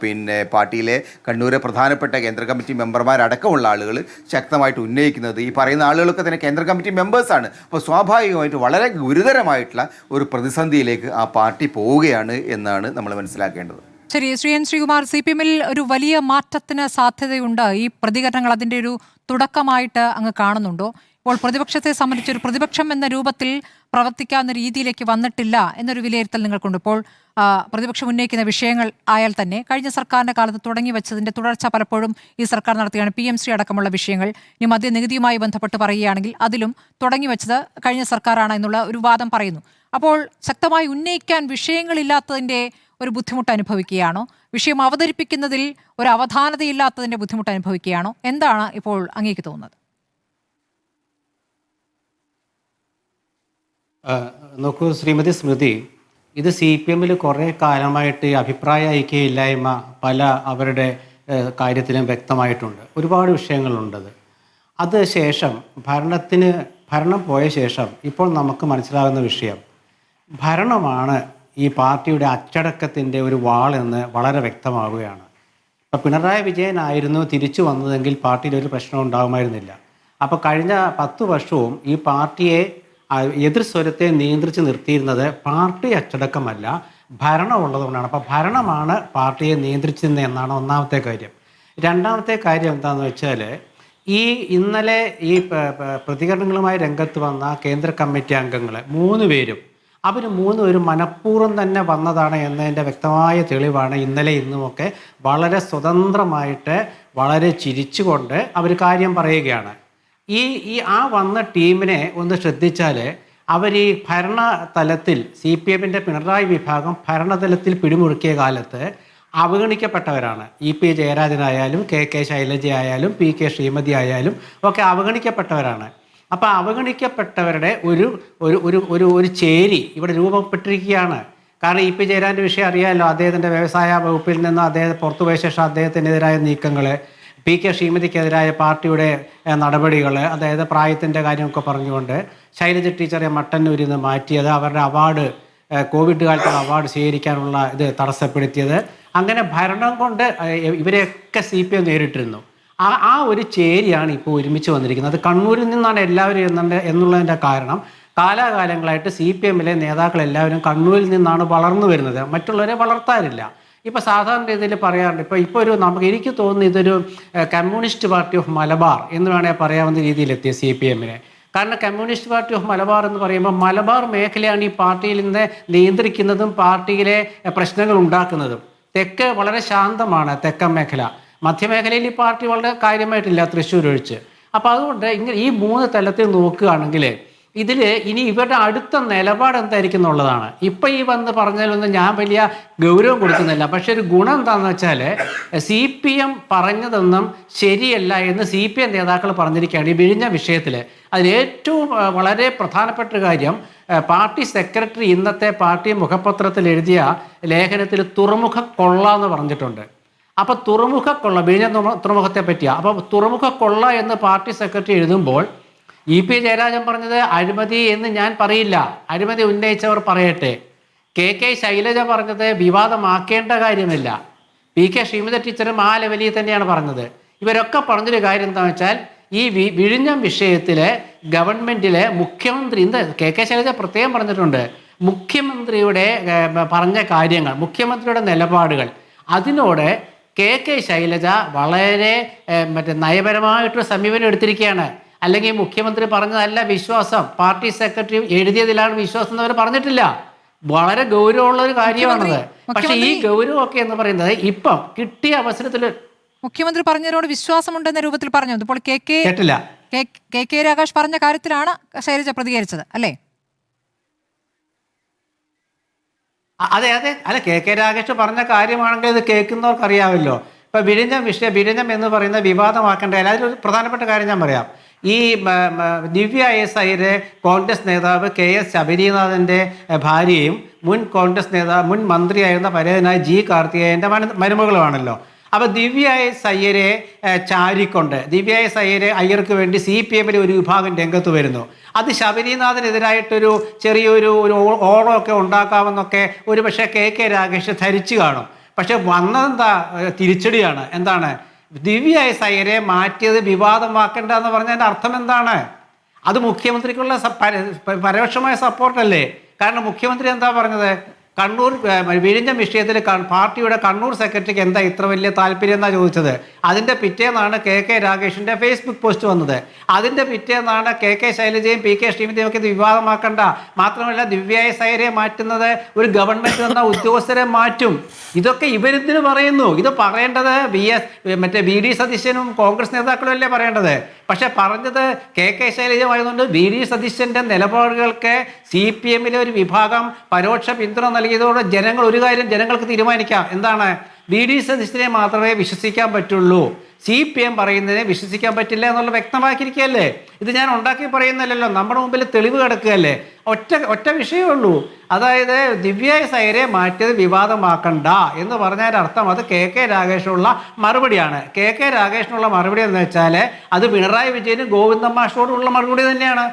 പിന്നെ പാർട്ടിയിലെ കണ്ണൂരെ പ്രധാനപ്പെട്ട കേന്ദ്ര കമ്മിറ്റി മെമ്പർമാരടക്കമുള്ള ആളുകൾ ശക്തമായിട്ട് ഉന്നയിക്കുന്നത്. ഈ പറയുന്ന ആളുകളൊക്കെ തന്നെ കേന്ദ്ര കമ്മിറ്റി മെമ്പേഴ്സാണ്. അപ്പോൾ സ്വാഭാവികമായിട്ട് വളരെ ഗുരുതരമായിട്ടുള്ള ഒരു പ്രതിസന്ധിയിലേക്ക് ആ പാർട്ടി പോവുകയാണ് എന്നാണ് നമ്മൾ മനസ്സിലാക്കേണ്ടത്. ശരി, ശ്രീ എൻ ശ്രീകുമാർ, CPM-ൽ ഒരു വലിയ മാറ്റത്തിന് സാധ്യതയുണ്ട്. ഈ പ്രതികരണങ്ങൾ അതിൻ്റെ ഒരു തുടക്കമായിട്ട് അങ്ങ് കാണുന്നുണ്ടോ? ഇപ്പോൾ പ്രതിപക്ഷത്തെ സംബന്ധിച്ച് ഒരു പ്രതിപക്ഷം എന്ന രൂപത്തിൽ പ്രവർത്തിക്കാവുന്ന രീതിയിലേക്ക് വന്നിട്ടില്ല എന്നൊരു വിലയിരുത്തൽ നിങ്ങൾക്കുണ്ട്. ഇപ്പോൾ പ്രതിപക്ഷം ഉന്നയിക്കുന്ന വിഷയങ്ങൾ ആയാൽ തന്നെ കഴിഞ്ഞ സർക്കാരിൻ്റെ കാലത്ത് തുടങ്ങി വെച്ചതിൻ്റെ തുടർച്ച പലപ്പോഴും ഈ സർക്കാർ നടത്തുകയാണ്. PMC അടക്കമുള്ള വിഷയങ്ങൾ, ഇനി മദ്യനികുതിയുമായി ബന്ധപ്പെട്ട് പറയുകയാണെങ്കിൽ അതിലും തുടങ്ങി വെച്ചത് കഴിഞ്ഞ സർക്കാരാണ് എന്നുള്ള ഒരു വാദം പറയുന്നു. അപ്പോൾ ശക്തമായി ഉന്നയിക്കാൻ വിഷയങ്ങളില്ലാത്തതിൻ്റെ ഒരു ബുദ്ധിമുട്ട് അനുഭവിക്കുകയാണോ? വിഷയം അവതരിപ്പിക്കുന്നതിൽ ഒരു അവധാനതയില്ലാത്തതിൻ്റെ ബുദ്ധിമുട്ട് അനുഭവിക്കുകയാണോ? എന്താണ് ഇപ്പോൾ അങ്ങേക്ക് തോന്നുന്നത്? നോക്കൂ ശ്രീമതി സ്മൃതി, ഇത് CPM-ൽ കുറേ കാലമായിട്ട് അഭിപ്രായ ഐക്യമില്ലായ്മ പല അവരുടെ കാര്യത്തിലും വ്യക്തമായിട്ടുണ്ട്. ഒരുപാട് വിഷയങ്ങളുണ്ടത്. അത് ശേഷം ഭരണം പോയ ശേഷം ഇപ്പോൾ നമുക്ക് മനസ്സിലാകുന്ന വിഷയം ഭരണമാണ് ഈ പാർട്ടിയുടെ അച്ചടക്കത്തിൻ്റെ ഒരു വാളെന്ന് വളരെ വ്യക്തമാവുകയാണ്. ഇപ്പോൾ പിണറായി വിജയനായിരുന്നു തിരിച്ചു വന്നതെങ്കിൽ പാർട്ടിയിൽ ഒരു പ്രശ്നം ഉണ്ടാകുമായിരുന്നില്ല. അപ്പോൾ കഴിഞ്ഞ 10 വർഷവും ഈ പാർട്ടിയെ എതിർ സ്വരത്തെ നിയന്ത്രിച്ച് നിർത്തിയിരുന്നത് പാർട്ടി അച്ചടക്കമല്ല, ഭരണം ഉള്ളതുകൊണ്ടാണ്. അപ്പോൾ ഭരണമാണ് പാർട്ടിയെ നിയന്ത്രിച്ചിരുന്നത് എന്നാണ് ഒന്നാമത്തെ കാര്യം. രണ്ടാമത്തെ കാര്യം എന്താണെന്ന് വെച്ചാൽ ഇന്നലെ ഈ പ്രതികരണങ്ങളുമായി രംഗത്ത് വന്ന കേന്ദ്ര കമ്മിറ്റി അംഗങ്ങൾ 3 പേരും അവർ 3 പേരും മനഃപൂർവ്വം തന്നെ വന്നതാണ് എന്നതിൻ്റെ വ്യക്തമായ തെളിവാണ് ഇന്നലെ ഇന്നുമൊക്കെ വളരെ സ്വതന്ത്രമായിട്ട് വളരെ ചിരിച്ചുകൊണ്ട് അവർ കാര്യം പറയുകയാണ്. ആ വന്ന ടീമിനെ ഒന്ന് ശ്രദ്ധിച്ചാൽ അവർ ഈ ഭരണതലത്തിൽ CPM-ൻ്റെ പിണറായി വിഭാഗം ഭരണതലത്തിൽ പിടിമുറുക്കിയ കാലത്ത് അവഗണിക്കപ്പെട്ടവരാണ്. EP ജയരാജനായാലും KK ശൈലജ ആയാലും PK ശ്രീമതി ആയാലും ഒക്കെ അവഗണിക്കപ്പെട്ടവരാണ്. അപ്പോൾ അവഗണിക്കപ്പെട്ടവരുടെ ഒരു ചേരി ഇവിടെ രൂപപ്പെട്ടിരിക്കുകയാണ്. കാരണം EP ജയരാജൻ്റെ വിഷയം അറിയാമല്ലോ. അദ്ദേഹത്തിൻ്റെ വ്യവസായ വകുപ്പിൽ നിന്ന് അദ്ദേഹം പുറത്തുപോയ ശേഷം അദ്ദേഹത്തിനെതിരായ നീക്കങ്ങൾ, PK ശ്രീമതിക്കെതിരായ പാർട്ടിയുടെ നടപടികൾ, അതായത് പ്രായത്തിൻ്റെ കാര്യമൊക്കെ പറഞ്ഞുകൊണ്ട് ശൈലജ ടീച്ചറെ മട്ടന്നൂരിൽ നിന്ന് മാറ്റിയത്, അവരുടെ അവാർഡ് കോവിഡ് കാലത്തുള്ള അവാർഡ് സ്വീകരിക്കാനുള്ള ഇത് തടസ്സപ്പെടുത്തിയത്, അങ്ങനെ ഭരണം കൊണ്ട് ഇവരെയൊക്കെ CPM നേരിട്ടിരുന്നു. ആ ഒരു ചേരിയാണ് ഇപ്പോൾ ഒരുമിച്ച് വന്നിരിക്കുന്നത്. അത് കണ്ണൂരിൽ നിന്നാണ് എല്ലാവരും എന്നുള്ളതിൻ്റെ കാരണം കാലാകാലങ്ങളായിട്ട് CPM-ലെ നേതാക്കളെല്ലാവരും കണ്ണൂരിൽ നിന്നാണ് വളർന്നു വരുന്നത്, മറ്റുള്ളവരെ വളർത്താറില്ല. ഇപ്പോൾ സാധാരണ രീതിയിൽ പറയാറുണ്ട്, ഇപ്പോൾ എനിക്ക് തോന്നുന്നു ഇതൊരു കമ്മ്യൂണിസ്റ്റ് പാർട്ടി ഓഫ് മലബാർ എന്ന് വേണമെങ്കിൽ പറയാവുന്ന രീതിയിലെത്തിയ CPM-നെ. കാരണം കമ്മ്യൂണിസ്റ്റ് പാർട്ടി ഓഫ് മലബാർ എന്ന് പറയുമ്പോൾ മലബാർ മേഖലയാണ് ഈ പാർട്ടിയിൽ നിന്ന് നിയന്ത്രിക്കുന്നതും പാർട്ടിയിലെ പ്രശ്നങ്ങൾ ഉണ്ടാക്കുന്നതും. തെക്ക് വളരെ ശാന്തമാണ് തെക്കൻ മേഖല. മധ്യമേഖലയിൽ ഈ പാർട്ടി വളരെ കാര്യമായിട്ടില്ല, തൃശ്ശൂർ ഒഴിച്ച്. അപ്പോൾ അതുകൊണ്ട് ഈ 3 തലത്തിൽ നോക്കുകയാണെങ്കിൽ ഇതിൽ ഇനി ഇവരുടെ അടുത്ത നിലപാട് എന്തായിരിക്കും എന്നുള്ളതാണ്. ഇപ്പം ഈ വന്ന് പറഞ്ഞതിലൊന്നും ഞാൻ വലിയ ഗൗരവം കൊടുക്കുന്നില്ല. പക്ഷെ ഒരു ഗുണം എന്താണെന്ന് വെച്ചാൽ CPM പറഞ്ഞതൊന്നും ശരിയല്ല എന്ന് CPM നേതാക്കൾ പറഞ്ഞിരിക്കുകയാണ് ഈ വിഴിഞ്ഞ വിഷയത്തിൽ. അതിലേറ്റവും വളരെ പ്രധാനപ്പെട്ട കാര്യം പാർട്ടി സെക്രട്ടറി ഇന്നത്തെ പാർട്ടി മുഖപത്രത്തിൽ എഴുതിയ ലേഖനത്തിൽ തുറമുഖ കൊള്ള എന്ന് പറഞ്ഞിട്ടുണ്ട്. അപ്പോൾ തുറമുഖ കൊള്ള, വിഴിഞ്ഞ തുറമുഖത്തെ പറ്റിയാണ്. അപ്പോൾ തുറമുഖ കൊള്ള എന്ന് പാർട്ടി സെക്രട്ടറി എഴുതുമ്പോൾ EP ജയരാജൻ പറഞ്ഞത് അഴിമതി എന്ന് ഞാൻ പറയില്ല, അഴിമതി ഉന്നയിച്ചവർ പറയട്ടെ. KK ശൈലജ പറഞ്ഞത് വിവാദമാക്കേണ്ട കാര്യമില്ല. PK ശ്രീമതി ടീച്ചറും ആ ലെവലിൽ തന്നെയാണ് പറഞ്ഞത്. ഇവരൊക്കെ പറഞ്ഞൊരു കാര്യം എന്താണെന്ന് വെച്ചാൽ ഈ വിഴിഞ്ഞം വിഷയത്തിലെ ഗവൺമെൻറ്റിലെ മുഖ്യമന്ത്രി, ഇന്ന് KK ശൈലജ പ്രത്യേകം പറഞ്ഞിട്ടുണ്ട്, മുഖ്യമന്ത്രിയുടെ പറഞ്ഞ കാര്യങ്ങൾ, മുഖ്യമന്ത്രിയുടെ നിലപാടുകൾ, അതിനോട് KK ശൈലജ വളരെ നയപരമായിട്ടൊരു സമീപനം എടുത്തിരിക്കുകയാണ്. അല്ലെങ്കിൽ മുഖ്യമന്ത്രി പറഞ്ഞതല്ല വിശ്വാസം, പാർട്ടി സെക്രട്ടറി എഴുതിയതിലാണ് വിശ്വാസം എന്നവർ പറഞ്ഞിട്ടില്ല. വളരെ ഗൗരവമുള്ള ഒരു കാര്യമാണത്. പക്ഷെ ഈ ഗൗരവമൊക്കെ എന്ന് പറയുന്നത് ഇപ്പം കിട്ടിയ അവസരത്തിൽ മുഖ്യമന്ത്രി പറഞ്ഞതിനോട് വിശ്വാസമുണ്ടെന്ന രൂപത്തിൽ പറഞ്ഞു. ഇപ്പോൾ കേട്ടില്ല, KK രാഗേഷ് പറഞ്ഞ കാര്യത്തിലാണ് ശൈലജ പ്രതികരിച്ചത് അല്ലേ? അതെ അല്ല, KK രാഗേഷ് പറഞ്ഞ കാര്യമാണെങ്കിൽ ഇത് കേൾക്കുന്നവർക്ക് അറിയാമല്ലോ. ഇപ്പം വിഴിഞ്ഞം എന്ന് പറയുന്ന വിവാദമാക്കേണ്ട അതിലൊരു പ്രധാനപ്പെട്ട കാര്യം ഞാൻ പറയാം. ഈ ദിവ്യ SIയുടെ കോൺഗ്രസ് നേതാവ് KS ശബരിനാഥൻ്റെ ഭാര്യയും മുൻ കോൺഗ്രസ് നേതാവ് മുൻ മന്ത്രിയായിരുന്ന പരേതനായ G കാർത്തികേയൻ്റെ മരുമകളുമാണല്ലോ. അപ്പോൾ ദിവ്യ എസ് അയ്യരെ ചാരിക്കൊണ്ട് ദിവ്യ എസ് അയ്യർക്ക് വേണ്ടി CPM ഒരു വിഭാഗം രംഗത്ത് വരുന്നു. അത് ശബരിനാഥനെതിരായിട്ടൊരു ചെറിയൊരു ഓളമൊക്കെ ഉണ്ടാക്കാമെന്നൊക്കെ ഒരു പക്ഷേ KK രാഗേഷ് ധരിച്ചു കാണും. പക്ഷെ വന്നതെന്താ തിരിച്ചടിയാണ്. എന്താണ്? ദിവ്യ എസ് അയ്യരെ മാറ്റിയത് വിവാദമാക്കേണ്ട എന്ന് പറഞ്ഞതിൻ്റെ അർത്ഥം എന്താണ്? അത് മുഖ്യമന്ത്രിക്കുള്ള പരോക്ഷമായ സപ്പോർട്ടല്ലേ? കാരണം മുഖ്യമന്ത്രി എന്താ പറഞ്ഞത്? കണ്ണൂർ വിഴിഞ്ഞം വിഷയത്തിൽ പാർട്ടിയുടെ കണ്ണൂർ സെക്രട്ടറിക്ക് എന്താ ഇത്ര വലിയ താല്പര്യം എന്നാണ് ചോദിച്ചത്. അതിൻ്റെ പിറ്റേന്നാണ് KK രാഗേഷിൻ്റെ ഫേസ്ബുക്ക് പോസ്റ്റ് വന്നത്. അതിൻ്റെ പിറ്റേന്നാണ് KK ശൈലജയും PK ശ്രീമതിയും ഒക്കെ ഇത് വിവാദമാക്കണ്ട, മാത്രമല്ല ദിവ്യ എസ് അയ്യരെ മാറ്റുന്നത് ഒരു ഗവൺമെൻറ് എന്ന ഉദ്യോഗസ്ഥരെ മാറ്റും. ഇതൊക്കെ ഇവരെന്തിനു പറയുന്നു? ഇത് പറയേണ്ടത് VD സതീശനും കോൺഗ്രസ് നേതാക്കളും അല്ലേ പറയേണ്ടത്. പക്ഷെ പറഞ്ഞത് KK ശൈലജമായതുകൊണ്ട് VD സതീശൻ്റെ നിലപാടുകൾക്ക് CPM ഒരു വിഭാഗം പരോക്ഷ പിന്തുണ നൽകിയതോടെ ഒരു കാര്യം ജനങ്ങൾക്ക് തീരുമാനിക്കാം. എന്താണ്? VD സതീശനെ മാത്രമേ വിശ്വസിക്കാൻ പറ്റുള്ളൂ, CPM പറയുന്നതിനെ വിശ്വസിക്കാൻ പറ്റില്ല എന്നുള്ള വ്യക്തമാക്കിയിരിക്കുകയല്ലേ. ഇത് ഞാൻ ഉണ്ടാക്കി പറയുന്നില്ലല്ലോ, നമ്മുടെ മുമ്പിൽ തെളിവ് കിടക്കുകയല്ലേ. ഒറ്റ വിഷയമേ ഉള്ളൂ. അതായത് ദിവ്യ എസ് അയ്യരെ മാറ്റിയത് വിവാദമാക്കണ്ട എന്ന് പറഞ്ഞതിൻ്റെ അർത്ഥം അത് KK രാഗേഷിനുള്ള മറുപടിയാണ്. KK രാഗേഷിനുള്ള മറുപടി എന്ന് വെച്ചാൽ അത് പിണറായി വിജയനും ഗോവിന്ദൻ മാഷോടുള്ള മറുപടി തന്നെയാണ്.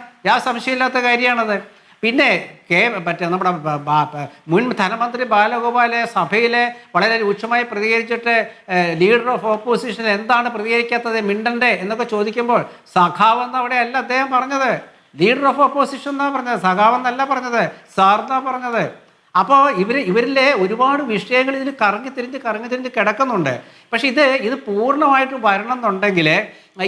സംശയമില്ലാത്ത കാര്യമാണത്. പിന്നെ നമ്മുടെ മുൻ ധനമന്ത്രി ബാലഗോപാലെ സഭയിലെ വളരെ രൂക്ഷമായി പ്രതികരിച്ചിട്ട് ലീഡർ ഓഫ് ഓപ്പോസിഷൻ എന്താണ് പ്രതികരിക്കാത്തത്, മിണ്ടണ്ടേ എന്നൊക്കെ ചോദിക്കുമ്പോൾ സഖാവെന്ന് അവിടെ അല്ല അദ്ദേഹം പറഞ്ഞത്, ലീഡർ ഓഫ് ഓപ്പോസിഷൻ എന്നാണ് പറഞ്ഞത്, സഖാവെന്നല്ല പറഞ്ഞത്, സാർ എന്നാണ് പറഞ്ഞത്. അപ്പോൾ ഇവരിലെ ഒരുപാട് വിഷയങ്ങൾ ഇതിൽ കറങ്ങി തിരിഞ്ഞ് കിടക്കുന്നുണ്ട്. പക്ഷെ ഇത് പൂർണ്ണമായിട്ട് വരണം എന്നുണ്ടെങ്കിൽ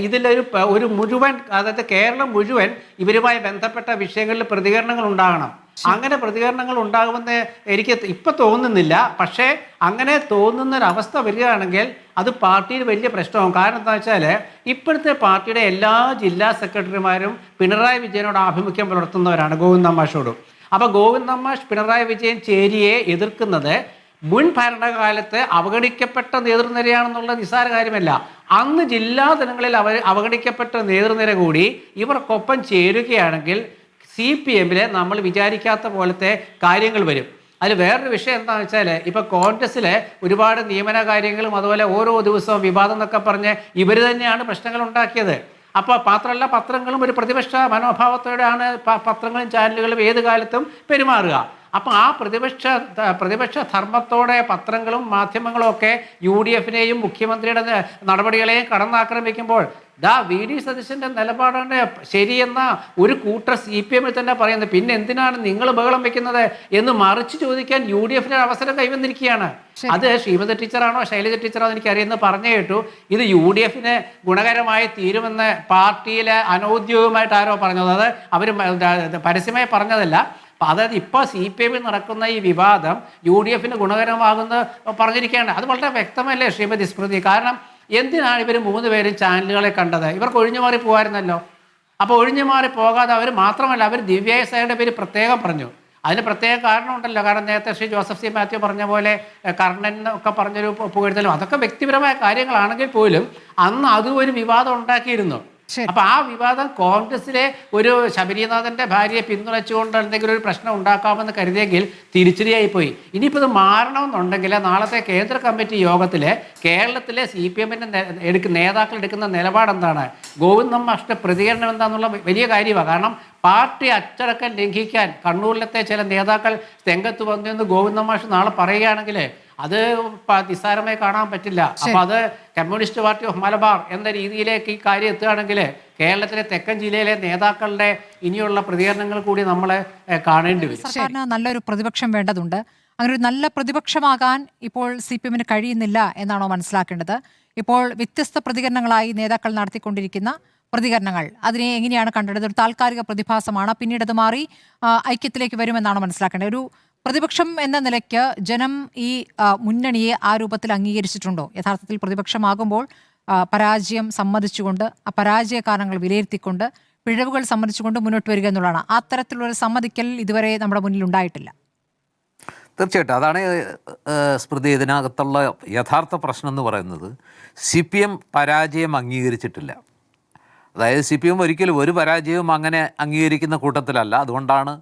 ഇതിലൊരു മുഴുവൻ, അതായത് കേരളം മുഴുവൻ ഇവരുമായി ബന്ധപ്പെട്ട വിഷയങ്ങളിൽ പ്രതികരണങ്ങൾ ഉണ്ടാകണം. അങ്ങനെ പ്രതികരണങ്ങൾ ഉണ്ടാകുമെന്ന് എനിക്ക് ഇപ്പം തോന്നുന്നില്ല. പക്ഷേ അങ്ങനെ തോന്നുന്നൊരവസ്ഥ വരികയാണെങ്കിൽ അത് പാർട്ടിയിൽ വലിയ പ്രശ്നമാകും. കാരണം എന്താ വെച്ചാൽ ഇപ്പോഴത്തെ പാർട്ടിയുടെ എല്ലാ ജില്ലാ സെക്രട്ടറിമാരും പിണറായി വിജയനോട് ആഭിമുഖ്യം പുലർത്തുന്നവരാണ്, ഗോവിന്ദൻ മാഷോടും. അപ്പോൾ ഗോവിന്ദൻ മാഷ് പിണറായി വിജയൻ ചേരിയെ എതിർക്കുന്നത് മുൻ ഭരണകാലത്ത് അവഗണിക്കപ്പെട്ട നേതൃനിരയാണെന്നുള്ള നിസ്സാര കാര്യമല്ല. അന്ന് ജില്ലാ തലങ്ങളിൽ അവഗണിക്കപ്പെട്ട നേതൃനിര കൂടി ഇവർക്കൊപ്പം ചേരുകയാണെങ്കിൽ CPM നമ്മൾ വിചാരിക്കാത്ത പോലത്തെ കാര്യങ്ങൾ വരും. അതിൽ വേറൊരു വിഷയം എന്താണെന്ന് വെച്ചാൽ ഇപ്പോൾ കോൺഗ്രസ്സിലെ ഒരുപാട് നിയമന കാര്യങ്ങളും അതുപോലെ ഓരോ ദിവസവും വിവാദം എന്നൊക്കെ പറഞ്ഞ് ഇവർ തന്നെയാണ് പ്രശ്നങ്ങൾ ഉണ്ടാക്കിയത്. അപ്പോൾ മാത്രമല്ല പത്രങ്ങളും ഒരു പ്രതിപക്ഷ മനോഭാവത്തോടെയാണ് പത്രങ്ങളും ചാനലുകളും ഏത് കാലത്തും പെരുമാറുക. അപ്പോൾ ആ പ്രതിപക്ഷ ധർമ്മത്തോടെ പത്രങ്ങളും മാധ്യമങ്ങളും ഒക്കെ UDFനെയും മുഖ്യമന്ത്രിയുടെ നടപടികളെയും കടന്നാക്രമിക്കുമ്പോൾ VD സതീശൻ്റെ നിലപാടാണ് ശരിയെന്ന ഒരു കൂട്ടർ CPM തന്നെ പറയുന്നത്. പിന്നെ എന്തിനാണ് നിങ്ങൾ ബഹളം വെക്കുന്നത് എന്ന് മറിച്ച് ചോദിക്കാൻ UDFന് അവസരം കൈവന്നിരിക്കുകയാണ്. അത് ശ്രീമതി ടീച്ചറാണോ ശൈലജ ടീച്ചറാണോ എനിക്കറിയുന്നത് പറഞ്ഞു കേട്ടു. ഇത് UDFന് ഗുണകരമായി തീരുമെന്ന് പാർട്ടിയിലെ അനൗദ്യോഗികമായിട്ട് ആരോ പറഞ്ഞത്, അത് അവർ പരസ്യമായി പറഞ്ഞതല്ല. അതായത് ഇപ്പോൾ CPM നടക്കുന്ന ഈ വിവാദം UDFന് ഗുണകരമാകുന്ന പറഞ്ഞിരിക്കുകയാണ്. അത് വളരെ വ്യക്തമല്ലേ ശ്രീമതി സ്മൃതി? കാരണം എന്തിനാണ് ഇവർ 3 പേരും ചാനലുകളെ കണ്ടത്? ഇവർക്ക് ഒഴിഞ്ഞു മാറി പോകാമായിരുന്നല്ലോ. അപ്പോൾ ഒഴിഞ്ഞു മാറി പോകാതെ അവർ മാത്രമല്ല, അവർ ദിവ്യ എസ് അയ്യരുടെ പേര് പ്രത്യേകം പറഞ്ഞു. അതിന് പ്രത്യേക കാരണമുണ്ടല്ലോ. കാരണം നേരത്തെ ശ്രീ ജോസഫ് C. മാത്യു പറഞ്ഞ പോലെ കർണൻ ഒക്കെ പറഞ്ഞൊരു പുകഴ്ത്തലും അതൊക്കെ വ്യക്തിപരമായ കാര്യങ്ങളാണെങ്കിൽ പോലും അന്ന് അതും ഒരു വിവാദം ഉണ്ടാക്കിയിരുന്നു. അപ്പൊ ആ വിവാദം കോൺഗ്രസിലെ ഒരു ശബരിനാഥന്റെ ഭാര്യയെ പിന്തുണച്ചുകൊണ്ട് എന്തെങ്കിലും ഒരു പ്രശ്നം ഉണ്ടാക്കാമെന്ന് കരുതിയെങ്കിൽ തിരിച്ചടിയായി പോയി. ഇനിയിപ്പോൾ ഇത് മാറണമെന്നുണ്ടെങ്കിൽ നാളത്തെ കേന്ദ്ര കമ്മിറ്റി യോഗത്തിൽ കേരളത്തിലെ CPMന്റെ നേതാക്കൾ എടുക്കുന്ന നിലപാടെന്താണ്, ഗോവിന്ദൻ മാഷിന്റെ പ്രതികരണം എന്താണെന്നുള്ള വലിയ കാര്യമാണ്. കാരണം പാർട്ടി അച്ചടക്കം ലംഘിക്കാൻ കണ്ണൂരിലത്തെ ചില നേതാക്കൾ രംഗത്ത് വന്നെന്ന് ഗോവിന്ദൻ മാഷ് നാളെ പറയുകയാണെങ്കിൽ അത് നിസ്സാരമായി കാണാൻ പറ്റില്ല. അപ്പൊ അത് കമ്മ്യൂണിസ്റ്റ് പാർട്ടി ഓഫ് മലബാർ എന്ന രീതിയിലേക്ക് ഈ കാര്യം എത്തുകയാണെങ്കിൽ കേരളത്തിലെ തെക്കൻ ജില്ലയിലെ നേതാക്കളുടെ ഇനിയുള്ള പ്രതികരണങ്ങൾ കൂടി നമ്മൾ കാണേണ്ടി വരും. സർക്കാരിന് നല്ലൊരു പ്രതിപക്ഷം വേണ്ടതുണ്ട്. അങ്ങനെ ഒരു നല്ല പ്രതിപക്ഷമാകാൻ ഇപ്പോൾ CPMന് കഴിയുന്നില്ല എന്നാണോ മനസ്സിലാക്കേണ്ടത്? ഇപ്പോൾ വ്യത്യസ്ത പ്രതികരണങ്ങളായി നേതാക്കൾ നടത്തിക്കൊണ്ടിരിക്കുന്ന പ്രതികരണങ്ങൾ അതിനെ എങ്ങനെയാണ് കണ്ടത്? ഒരു താൽക്കാലിക പ്രതിഭാസമാണ്, പിന്നീട് അത് മാറി ഐക്യത്തിലേക്ക് വരുമെന്നാണ് മനസ്സിലാക്കേണ്ടത്. ഒരു പ്രതിപക്ഷം എന്ന നിലയ്ക്ക് ജനം ഈ മുന്നണിയെ ആ രൂപത്തിൽ അംഗീകരിച്ചിട്ടുണ്ടോ? യഥാർത്ഥത്തിൽ പ്രതിപക്ഷമാകുമ്പോൾ പരാജയം സമ്മതിച്ചുകൊണ്ട് ആ പരാജയ കാരണങ്ങൾ വിലയിരുത്തിക്കൊണ്ട് പിഴവുകൾ സമ്മതിച്ചുകൊണ്ട് മുന്നോട്ട് വരിക എന്നുള്ളതാണ്. ആ തരത്തിലുള്ളൊരു സമ്മതിക്കൽ ഇതുവരെ നമ്മുടെ മുന്നിൽ ഉണ്ടായിട്ടില്ല. തീർച്ചയായിട്ടും അതാണ് സ്മൃതി ഇതിനകത്തുള്ള യഥാർത്ഥ പ്രശ്നം എന്ന് പറയുന്നത്. CPM പരാജയം അംഗീകരിച്ചിട്ടില്ല. അതായത് CPM ഒരിക്കലും ഒരു പരാജയവും അങ്ങനെ അംഗീകരിക്കുന്ന കൂട്ടത്തിലല്ല. അതുകൊണ്ടാണ്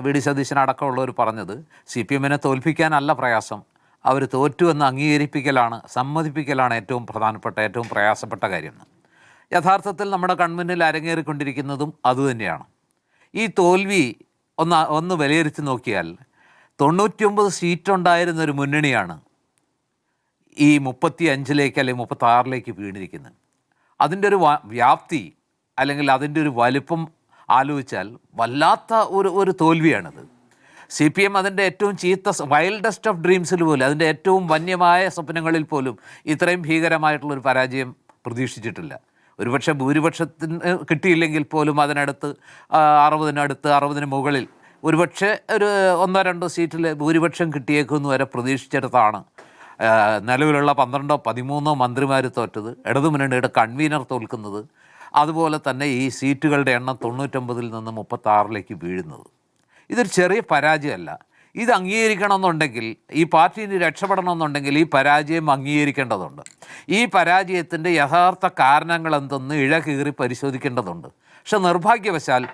VD സതീശൻ അടക്കമുള്ളവർ പറഞ്ഞത് CPMനെ തോൽപ്പിക്കാനല്ല പ്രയാസം, അവർ തോറ്റു എന്ന് അംഗീകരിപ്പിക്കലാണ്, സമ്മതിപ്പിക്കലാണ് ഏറ്റവും പ്രധാനപ്പെട്ട, ഏറ്റവും പ്രയാസപ്പെട്ട കാര്യം. യഥാർത്ഥത്തിൽ നമ്മുടെ കൺമുന്നിൽ അരങ്ങേറിക്കൊണ്ടിരിക്കുന്നതും അതുതന്നെയാണ്. ഈ തോൽവി ഒന്ന് വിലയിരുത്തി നോക്കിയാൽ 99 സീറ്റുണ്ടായിരുന്നൊരു മുന്നണിയാണ് ഈ 35 അല്ലെങ്കിൽ 36 വീണിരിക്കുന്നത്. അതിൻ്റെ ഒരു വ്യാപ്തി അല്ലെങ്കിൽ അതിൻ്റെ ഒരു വലിപ്പം ആലോചിച്ചാൽ വല്ലാത്ത ഒരു തോൽവിയാണത്. CPM അതിൻ്റെ ഏറ്റവും ചീത്ത വൈൽഡസ്റ്റ് ഓഫ് ഡ്രീംസിൽ പോലും, അതിൻ്റെ ഏറ്റവും വന്യമായ സ്വപ്നങ്ങളിൽ പോലും ഇത്രയും ഭീകരമായിട്ടുള്ളൊരു പരാജയം പ്രതീക്ഷിച്ചിട്ടില്ല. ഒരുപക്ഷെ ഭൂരിപക്ഷത്തിന് കിട്ടിയില്ലെങ്കിൽ പോലും അതിനടുത്ത് 60 മുകളിൽ ഒരുപക്ഷെ ഒരു 1-2 സീറ്റിൽ ഭൂരിപക്ഷം കിട്ടിയേക്കുമെന്ന് വരെ പ്രതീക്ഷിച്ചെടുത്താണ് നിലവിലുള്ള 12-13 മന്ത്രിമാർ തോറ്റത്, ഇടതുമുന്നണിയുടെ കൺവീനർ തോൽക്കുന്നത്, അതുപോലെ തന്നെ ഈ സീറ്റുകളുടെ എണ്ണം 99 നിന്ന് 36 വീഴുന്നത്. ഇതൊരു ചെറിയ പരാജയമല്ല. ഇത് അംഗീകരിക്കണമെന്നുണ്ടെങ്കിൽ, ഈ പാർട്ടിന് രക്ഷപ്പെടണമെന്നുണ്ടെങ്കിൽ ഈ പരാജയം അംഗീകരിക്കേണ്ടതുണ്ട്. ഈ പരാജയത്തിൻ്റെ യഥാർത്ഥ കാരണങ്ങൾ എന്തെന്ന് ഇഴകീറി പരിശോധിക്കേണ്ടതുണ്ട്. പക്ഷെ നിർഭാഗ്യവശാൽ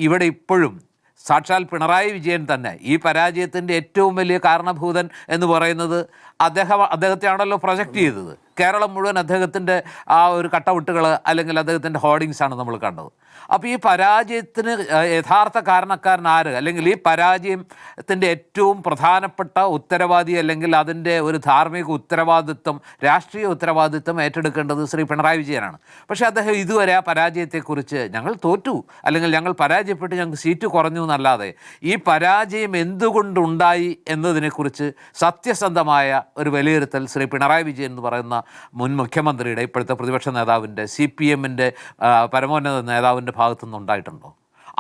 ഇവിടെ ഇപ്പോഴും സാക്ഷാൽ പിണറായി വിജയൻ തന്നെ ഈ പരാജയത്തിൻ്റെ ഏറ്റവും വലിയ കാരണഭൂതൻ എന്ന് പറയുന്നത് അദ്ദേഹത്തെയാണല്ലോ പ്രൊജക്റ്റ് ചെയ്തത്. കേരളം മുഴുവൻ അദ്ദേഹത്തിൻ്റെ ആ ഒരു കട്ടൗട്ടുകൾ അല്ലെങ്കിൽ അദ്ദേഹത്തിൻ്റെ ഹോർഡിങ്സാണ് നമ്മൾ കണ്ടത്. അപ്പോൾ ഈ പരാജയത്തിന് യഥാർത്ഥ കാരണക്കാരൻ ആര്, അല്ലെങ്കിൽ ഈ പരാജയത്തിൻ്റെ ഏറ്റവും പ്രധാനപ്പെട്ട ഉത്തരവാദി അല്ലെങ്കിൽ അതിൻ്റെ ഒരു ധാർമ്മിക ഉത്തരവാദിത്വം, രാഷ്ട്രീയ ഉത്തരവാദിത്വം ഏറ്റെടുക്കേണ്ടത് ശ്രീ പിണറായി വിജയനാണ്. പക്ഷേ അദ്ദേഹം ഇതുവരെ ആ പരാജയത്തെക്കുറിച്ച് ഞങ്ങൾ തോറ്റു അല്ലെങ്കിൽ ഞങ്ങൾ പരാജയപ്പെട്ട് ഞങ്ങൾക്ക് സീറ്റ് കുറഞ്ഞു എന്നല്ലാതെ ഈ പരാജയം എന്തുകൊണ്ടുണ്ടായി എന്നതിനെക്കുറിച്ച് സത്യസന്ധമായ ഒരു വിലയിരുത്തൽ ശ്രീ പിണറായി വിജയൻ എന്ന് പറയുന്ന മുൻ മുഖ്യമന്ത്രിയുടെ, ഇപ്പോഴത്തെ പ്രതിപക്ഷ നേതാവിൻ്റെ, CPMൻ്റെ പരമോന്നത നേതാവിൻ്റെ ഭാഗത്തുനിന്ന് ഉണ്ടായിട്ടുണ്ടോ?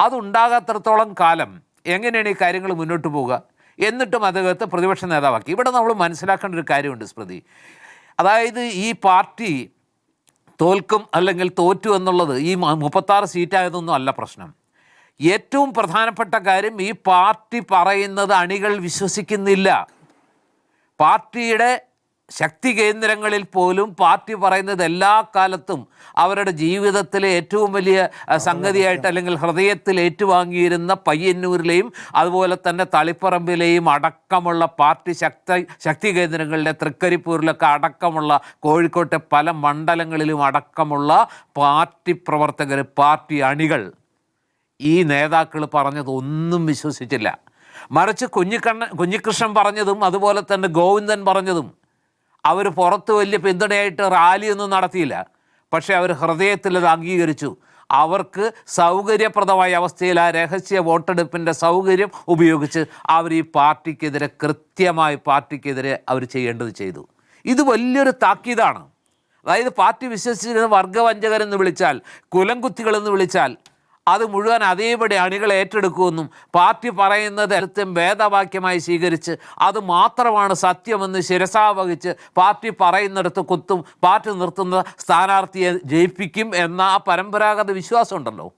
അതുണ്ടാകാത്തിടത്തോളം കാലം എങ്ങനെയാണ് ഈ കാര്യങ്ങൾ മുന്നോട്ട് പോവുക? എന്നിട്ടും അദ്ദേഹത്തെ പ്രതിപക്ഷ നേതാവാക്കി. ഇവിടെ നമ്മൾ മനസ്സിലാക്കേണ്ട ഒരു കാര്യമുണ്ട് സ്മൃതി. അതായത് ഈ പാർട്ടി തോൽക്കും അല്ലെങ്കിൽ തോറ്റു എന്നുള്ളത് ഈ 36 സീറ്റായതൊന്നും അല്ല പ്രശ്നം. ഏറ്റവും പ്രധാനപ്പെട്ട കാര്യം, ഈ പാർട്ടി പറയുന്നത് അണികൾ വിശ്വസിക്കുന്നില്ല. പാർട്ടിയുടെ ശക്തി കേന്ദ്രങ്ങളിൽ പോലും പാർട്ടി പറയുന്നത് എല്ലാ കാലത്തും അവരുടെ ജീവിതത്തിലെ ഏറ്റവും വലിയ സംഗതിയായിട്ട് അല്ലെങ്കിൽ ഹൃദയത്തിൽ ഏറ്റുവാങ്ങിയിരുന്ന പയ്യന്നൂരിലെയും അതുപോലെ തന്നെ തളിപ്പറമ്പിലെയും അടക്കമുള്ള പാർട്ടി ശക്തി കേന്ദ്രങ്ങളിലെ തൃക്കരിപ്പൂരിലൊക്കെ അടക്കമുള്ള കോഴിക്കോട്ടെ പല മണ്ഡലങ്ങളിലും അടക്കമുള്ള പാർട്ടി പ്രവർത്തകർ, പാർട്ടി അണികൾ ഈ നേതാക്കൾ പറഞ്ഞതൊന്നും വിശ്വസിച്ചില്ല. മറിച്ച് കുഞ്ഞികൃഷ്ണൻ പറഞ്ഞതും അതുപോലെ തന്നെ ഗോവിന്ദൻ പറഞ്ഞതും അവർ പുറത്ത് വലിയ പിന്തുണയായിട്ട് റാലിയൊന്നും നടത്തിയില്ല. പക്ഷേ അവർ ഹൃദയത്തിൽ അത് അംഗീകരിച്ചു. അവർക്ക് സൗകര്യപ്രദമായ അവസ്ഥയിൽ ആ രഹസ്യ വോട്ടെടുപ്പിൻ്റെ സൗകര്യം ഉപയോഗിച്ച് അവർ ഈ പാർട്ടിക്കെതിരെ കൃത്യമായി പാർട്ടിക്കെതിരെ അവർ ചെയ്യേണ്ടത് ചെയ്തു. ഇത് വലിയൊരു താക്കീതാണ്. അതായത് പാർട്ടി വിശ്വസിച്ചിരുന്ന വർഗവഞ്ചകരെന്ന് വിളിച്ചാൽ, കുലംകുത്തികളെന്ന് വിളിച്ചാൽ അത് മുഴുവൻ അതേപടി അണികൾ ഏറ്റെടുക്കുമെന്നും പാർട്ടി പറയുന്നത് കൃത്യം വേദവാക്യമായി സ്വീകരിച്ച് അത് മാത്രമാണ് സത്യമെന്ന് ശിരസാവഹിച്ച് പാർട്ടി പറയുന്നിടത്ത് കുത്തും, പാർട്ടി നിർത്തുന്ന സ്ഥാനാർത്ഥിയെ ജയിപ്പിക്കും എന്ന ആ പരമ്പരാഗത വിശ്വാസമുണ്ടല്ലോ.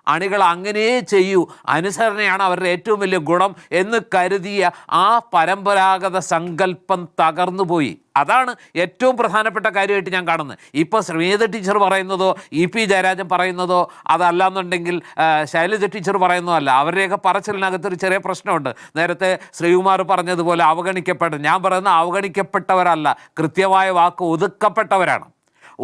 അണികൾ അങ്ങനെ ചെയ്യൂ, അനുസരണയാണ് അവരുടെ ഏറ്റവും വലിയ ഗുണം എന്ന് കരുതിയ ആ പരമ്പരാഗത സങ്കല്പം തകർന്നുപോയി. അതാണ് ഏറ്റവും പ്രധാനപ്പെട്ട കാര്യമായിട്ട് ഞാൻ കാണുന്നത്. ഇപ്പോൾ ശ്രീമതി ടീച്ചർ പറയുന്നതോ EP ജയരാജൻ പറയുന്നതോ അതല്ലാന്നുണ്ടെങ്കിൽ ശൈലജ ടീച്ചർ പറയുന്നതോ അല്ല. അവരുടെയൊക്കെ പറച്ചിലിനകത്തൊരു ചെറിയ പ്രശ്നമുണ്ട്. നേരത്തെ ശ്രീകുമാർ പറഞ്ഞതുപോലെ ഞാൻ പറയുന്ന അവഗണിക്കപ്പെട്ടവരല്ല, കൃത്യമായ വാക്ക് ഒതുക്കപ്പെട്ടവരാണ്.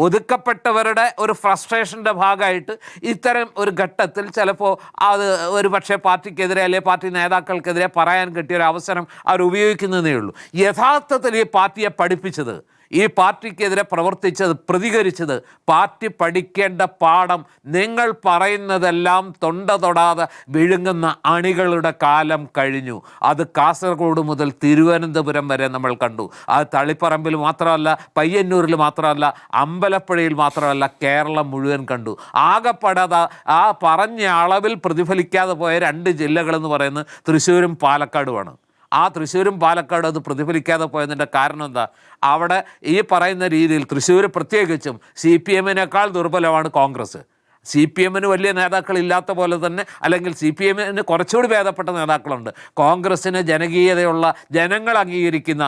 ഒതുക്കപ്പെട്ടവരുടെ ഒരു ഫ്രസ്ട്രേഷൻ്റെ ഭാഗമായിട്ട് ഇത്തരം ഒരു ഘട്ടത്തിൽ ചിലപ്പോൾ അത് ഒരു പക്ഷേ പാർട്ടിക്കെതിരെ അല്ലെങ്കിൽ പാർട്ടി നേതാക്കൾക്കെതിരെ പറയാൻ കിട്ടിയൊരു അവസരം അവർ ഉപയോഗിക്കുന്നതേ ഉള്ളൂ. യഥാർത്ഥത്തിൽ ഈ പാർട്ടിയെ പഠിപ്പിച്ചത്, ഈ പാർട്ടിക്കെതിരെ പ്രവർത്തിച്ചത്, പ്രതികരിച്ചത്, പാർട്ടി പഠിക്കേണ്ട പാഠം നിങ്ങൾ പറയുന്നതെല്ലാം തൊണ്ട തൊടാതെ വിഴുങ്ങുന്ന അണികളുടെ കാലം കഴിഞ്ഞു. അത് കാസർഗോഡ് മുതൽ തിരുവനന്തപുരം വരെ നമ്മൾ കണ്ടു. അത് തളിപ്പറമ്പിൽ മാത്രമല്ല, പയ്യന്നൂരിൽ മാത്രമല്ല, അമ്പലപ്പുഴയിൽ മാത്രമല്ല, കേരളം മുഴുവൻ കണ്ടു. ആകെപ്പെടാതെ ആ പറഞ്ഞ അളവിൽ പ്രതിഫലിക്കാതെ പോയ 2 ജില്ലകളെന്ന് പറയുന്നത് തൃശ്ശൂരും പാലക്കാടുമാണ്. ആ തൃശ്ശൂരും പാലക്കാടും അത് പ്രതിഫലിക്കാതെ പോയതിൻ്റെ കാരണം എന്താ? അവിടെ ഈ പറയുന്ന രീതിയിൽ തൃശ്ശൂർ പ്രത്യേകിച്ചും CPMനേക്കാൾ ദുർബലമാണ് കോൺഗ്രസ്. CPMന് വലിയ നേതാക്കളില്ലാത്ത പോലെ തന്നെ, അല്ലെങ്കിൽ CPMന് കുറച്ചുകൂടി ഭേദപ്പെട്ട നേതാക്കളുണ്ട്. കോൺഗ്രസ്സിന് ജനകീയതയുള്ള, ജനങ്ങൾ അംഗീകരിക്കുന്ന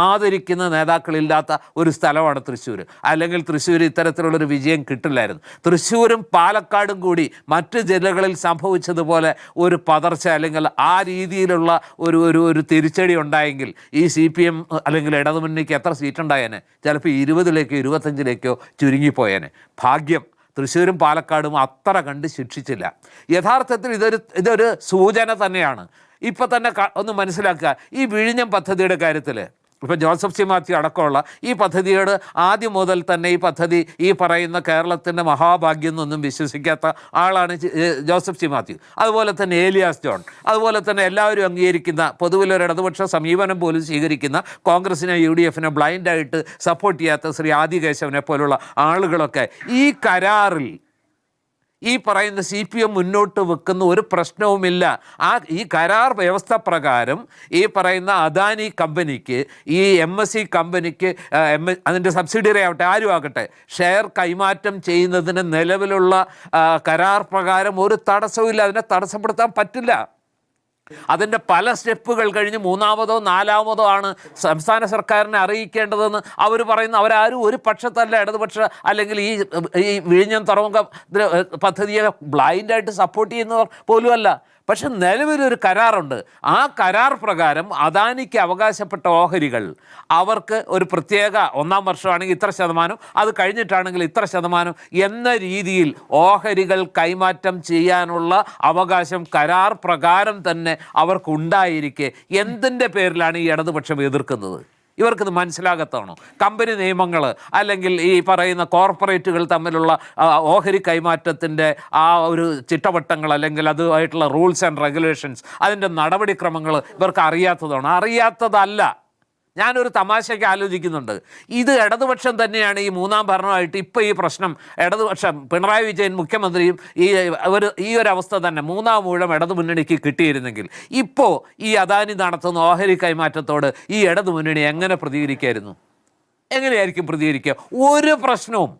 ആദരിക്കുന്ന നേതാക്കളില്ലാത്ത ഒരു സ്ഥലമാണ് തൃശ്ശൂർ. അല്ലെങ്കിൽ തൃശ്ശൂർ ഇത്തരത്തിലുള്ളൊരു വിജയം കിട്ടില്ലായിരുന്നു. തൃശ്ശൂരും പാലക്കാടും കൂടി മറ്റ് ജില്ലകളിൽ സംഭവിച്ചതുപോലെ ഒരു പതർച്ച അല്ലെങ്കിൽ ആ രീതിയിലുള്ള ഒരു ഒരു ഒരു തിരിച്ചടി ഉണ്ടായെങ്കിൽ ഈ CPM അല്ലെങ്കിൽ ഇടതുമുന്നണിക്ക് എത്ര സീറ്റ് ഉണ്ടായേനെ? ചിലപ്പോൾ 20ലേക്കോ 25ലേക്കോ ചുരുങ്ങിപ്പോയേനെ. ഭാഗ്യം തൃശ്ശൂരും പാലക്കാടും അത്ര കണ്ട് ശിക്ഷിച്ചില്ല. യഥാർത്ഥത്തിൽ ഇതൊരു സൂചന തന്നെയാണ്. ഇപ്പം തന്നെ ഒന്ന് മനസ്സിലാക്കുക, ഈ വിഴിഞ്ഞം പദ്ധതിയുടെ കാര്യത്തിൽ ഇപ്പോൾ ജോസഫ് സി മാത്യു അടക്കമുള്ള ഈ പദ്ധതിയോട് ആദ്യം മുതൽ തന്നെ ഈ പദ്ധതി ഈ പറയുന്ന കേരളത്തിൻ്റെ മഹാഭാഗ്യം എന്നൊന്നും വിശ്വസിക്കാത്ത ആളാണ് ജോസഫ് സി മാത്യു. അതുപോലെ തന്നെ ഏലിയാസ് ജോൺ, അതുപോലെ തന്നെ എല്ലാവരും അംഗീകരിക്കുന്ന പൊതുവിലൊരു ഇടതുപക്ഷ സമീപനം പോലും സ്വീകരിക്കുന്ന കോൺഗ്രസിനെ UDFനെ ബ്ലൈൻഡായിട്ട് സപ്പോർട്ട് ചെയ്യാത്ത ശ്രീ ആദി കേശവനെ പോലുള്ള ആളുകളൊക്കെ ഈ കരാറിൽ ഈ പറയുന്ന CPM മുന്നോട്ട് വെക്കുന്ന ഒരു പ്രശ്നവുമില്ല. ഈ കരാർ വ്യവസ്ഥ പ്രകാരം ഈ പറയുന്ന അദാനി കമ്പനിക്ക് ഈ MSC കമ്പനിക്ക് അതിൻ്റെ സബ്സിഡിയറി ആവട്ടെ ആരും ആകട്ടെ ഷെയർ കൈമാറ്റം ചെയ്യുന്നതിന് നിലവിലുള്ള കരാർ പ്രകാരം ഒരു തടസ്സവും അതിനെ തടസ്സപ്പെടുത്താൻ പറ്റില്ല. അതിൻ്റെ പല സ്റ്റെപ്പുകൾ കഴിഞ്ഞ് 3ാമതോ 4ാമതോ ആണ് സംസ്ഥാന സർക്കാരിനെ അറിയിക്കേണ്ടതെന്ന് അവർ പറയുന്നു. അവരാരും ഒരു പക്ഷത്തല്ല, ഇടതുപക്ഷ അല്ലെങ്കിൽ ഈ വിഴിഞ്ഞം തുറമുഖ പദ്ധതിയെ ബ്ലൈൻഡായിട്ട് സപ്പോർട്ട് ചെയ്യുന്നവർ പോലുമല്ല. പക്ഷെ നിലവിലൊരു കരാറുണ്ട്. ആ കരാർ പ്രകാരം അദാനിക്ക് അവകാശപ്പെട്ട ഓഹരികൾ അവർക്ക് ഒരു പ്രത്യേക 1ാം വർഷമാണെങ്കിൽ ഇത്ര ശതമാനം, അത് കഴിഞ്ഞിട്ടാണെങ്കിൽ ഇത്ര ശതമാനം എന്ന രീതിയിൽ ഓഹരികൾ കൈമാറ്റം ചെയ്യാനുള്ള അവകാശം കരാർ പ്രകാരം തന്നെ അവർക്കുണ്ടായിരിക്കെ എന്തിൻ്റെ പേരിലാണ് ഈ ഇടതുപക്ഷം എതിർക്കുന്നത്? ഇവർക്കിത് മനസ്സിലാകത്താണോ? കമ്പനി നിയമങ്ങൾ അല്ലെങ്കിൽ ഈ പറയുന്ന കോർപ്പറേറ്റുകൾ തമ്മിലുള്ള ഓഹരി കൈമാറ്റത്തിൻ്റെ ആ ഒരു ചിട്ടവട്ടങ്ങൾ അല്ലെങ്കിൽ അതുമായിട്ടുള്ള റൂൾസ് ആൻഡ് റെഗുലേഷൻസ് അതിൻ്റെ നടപടിക്രമങ്ങൾ ഇവർക്ക് അറിയാത്തതാണോ? അറിയാത്തതല്ല. ഞാനൊരു തമാശയ്ക്ക് ആലോചിക്കുന്നുണ്ട്. ഇത് ഇടതുപക്ഷം തന്നെയാണ് ഈ 3ാം ഭരണമായിട്ട് ഇപ്പോൾ ഈ പ്രശ്നം ഇടതുപക്ഷം പിണറായി വിജയൻ മുഖ്യമന്ത്രിയും ഈ ഒരു അവസ്ഥ തന്നെ 3ാം ഊഴം ഇടതുമുന്നണിക്ക് കിട്ടിയിരുന്നെങ്കിൽ ഇപ്പോൾ ഈ അദാനി നടത്തുന്ന ഓഹരി കൈമാറ്റത്തോട് ഈ ഇടതുമുന്നണി എങ്ങനെ പ്രതികരിക്കായിരുന്നു? എങ്ങനെയായിരിക്കും പ്രതികരിക്കുക? ഒരു പ്രശ്നവും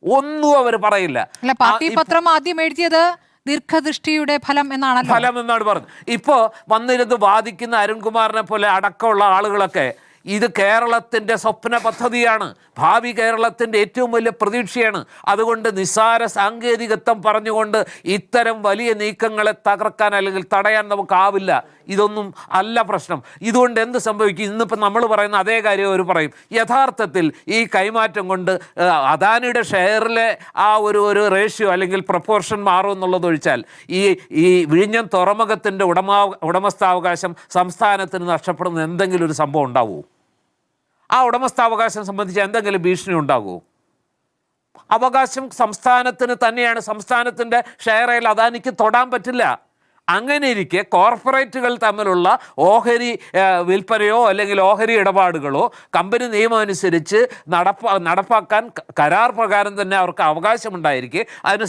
ഒന്നും അവർ പറയില്ല. പാർട്ടി പത്രം ആദ്യം എഴുതിയത് ദീർഘദൃഷ്ടിയുടെ ഫലം എന്നാണ് പറഞ്ഞത്. ഇപ്പോൾ വന്നിരുന്ന് വാദിക്കുന്ന അരുൺകുമാറിനെ പോലെ അടക്കമുള്ള ആളുകളൊക്കെ ഇത് കേരളത്തിൻ്റെ സ്വപ്ന പദ്ധതിയാണ്, ഭാവി കേരളത്തിൻ്റെ ഏറ്റവും വലിയ പ്രതീക്ഷയാണ്. അതുകൊണ്ട് നിസ്സാര സാങ്കേതികത്വം പറഞ്ഞുകൊണ്ട് ഇത്തരം വലിയ നീക്കങ്ങളെ തകർക്കാൻ അല്ലെങ്കിൽ തടയാൻ നമുക്കാവില്ല. ഇതൊന്നും അല്ല പ്രശ്നം. ഇതുകൊണ്ട് എന്ത് സംഭവിക്കും? ഇന്നിപ്പോൾ നമ്മൾ പറയുന്ന അതേ കാര്യം അവർ പറയും. യഥാർത്ഥത്തിൽ ഈ കൈമാറ്റം കൊണ്ട് അദാനിയുടെ ഷെയറിലെ ആ ഒരു റേഷ്യോ അല്ലെങ്കിൽ പ്രപ്പോർഷൻ മാറും എന്നുള്ളതൊഴിച്ചാൽ ഈ വിഴിഞ്ഞം തുറമുഖത്തിൻ്റെ ഉടമസ്ഥാവകാശം സംസ്ഥാനത്തിന് നഷ്ടപ്പെടുന്ന എന്തെങ്കിലും ഒരു സംഭവം ഉണ്ടാവുമോ? ആ ഉടമസ്ഥാവകാശം സംബന്ധിച്ച് എന്തെങ്കിലും ഭീഷണി ഉണ്ടാകുമോ? അവകാശം സംസ്ഥാനത്തിന് തന്നെയാണ്. സംസ്ഥാനത്തിൻ്റെ ഷെയറിൽ അദാനിക്ക് തൊടാൻ പറ്റില്ല. അങ്ങനെ ഇരിക്കെ കോർപ്പറേറ്റുകൾ തമ്മിലുള്ള ഓഹരി വിൽപ്പനയോ അല്ലെങ്കിൽ ഓഹരി ഇടപാടുകളോ കമ്പനി നിയമം അനുസരിച്ച് നടപ്പാക്കാൻ കരാർ പ്രകാരം തന്നെ അവർക്ക് അവകാശമുണ്ടായിരിക്കെ അതിന്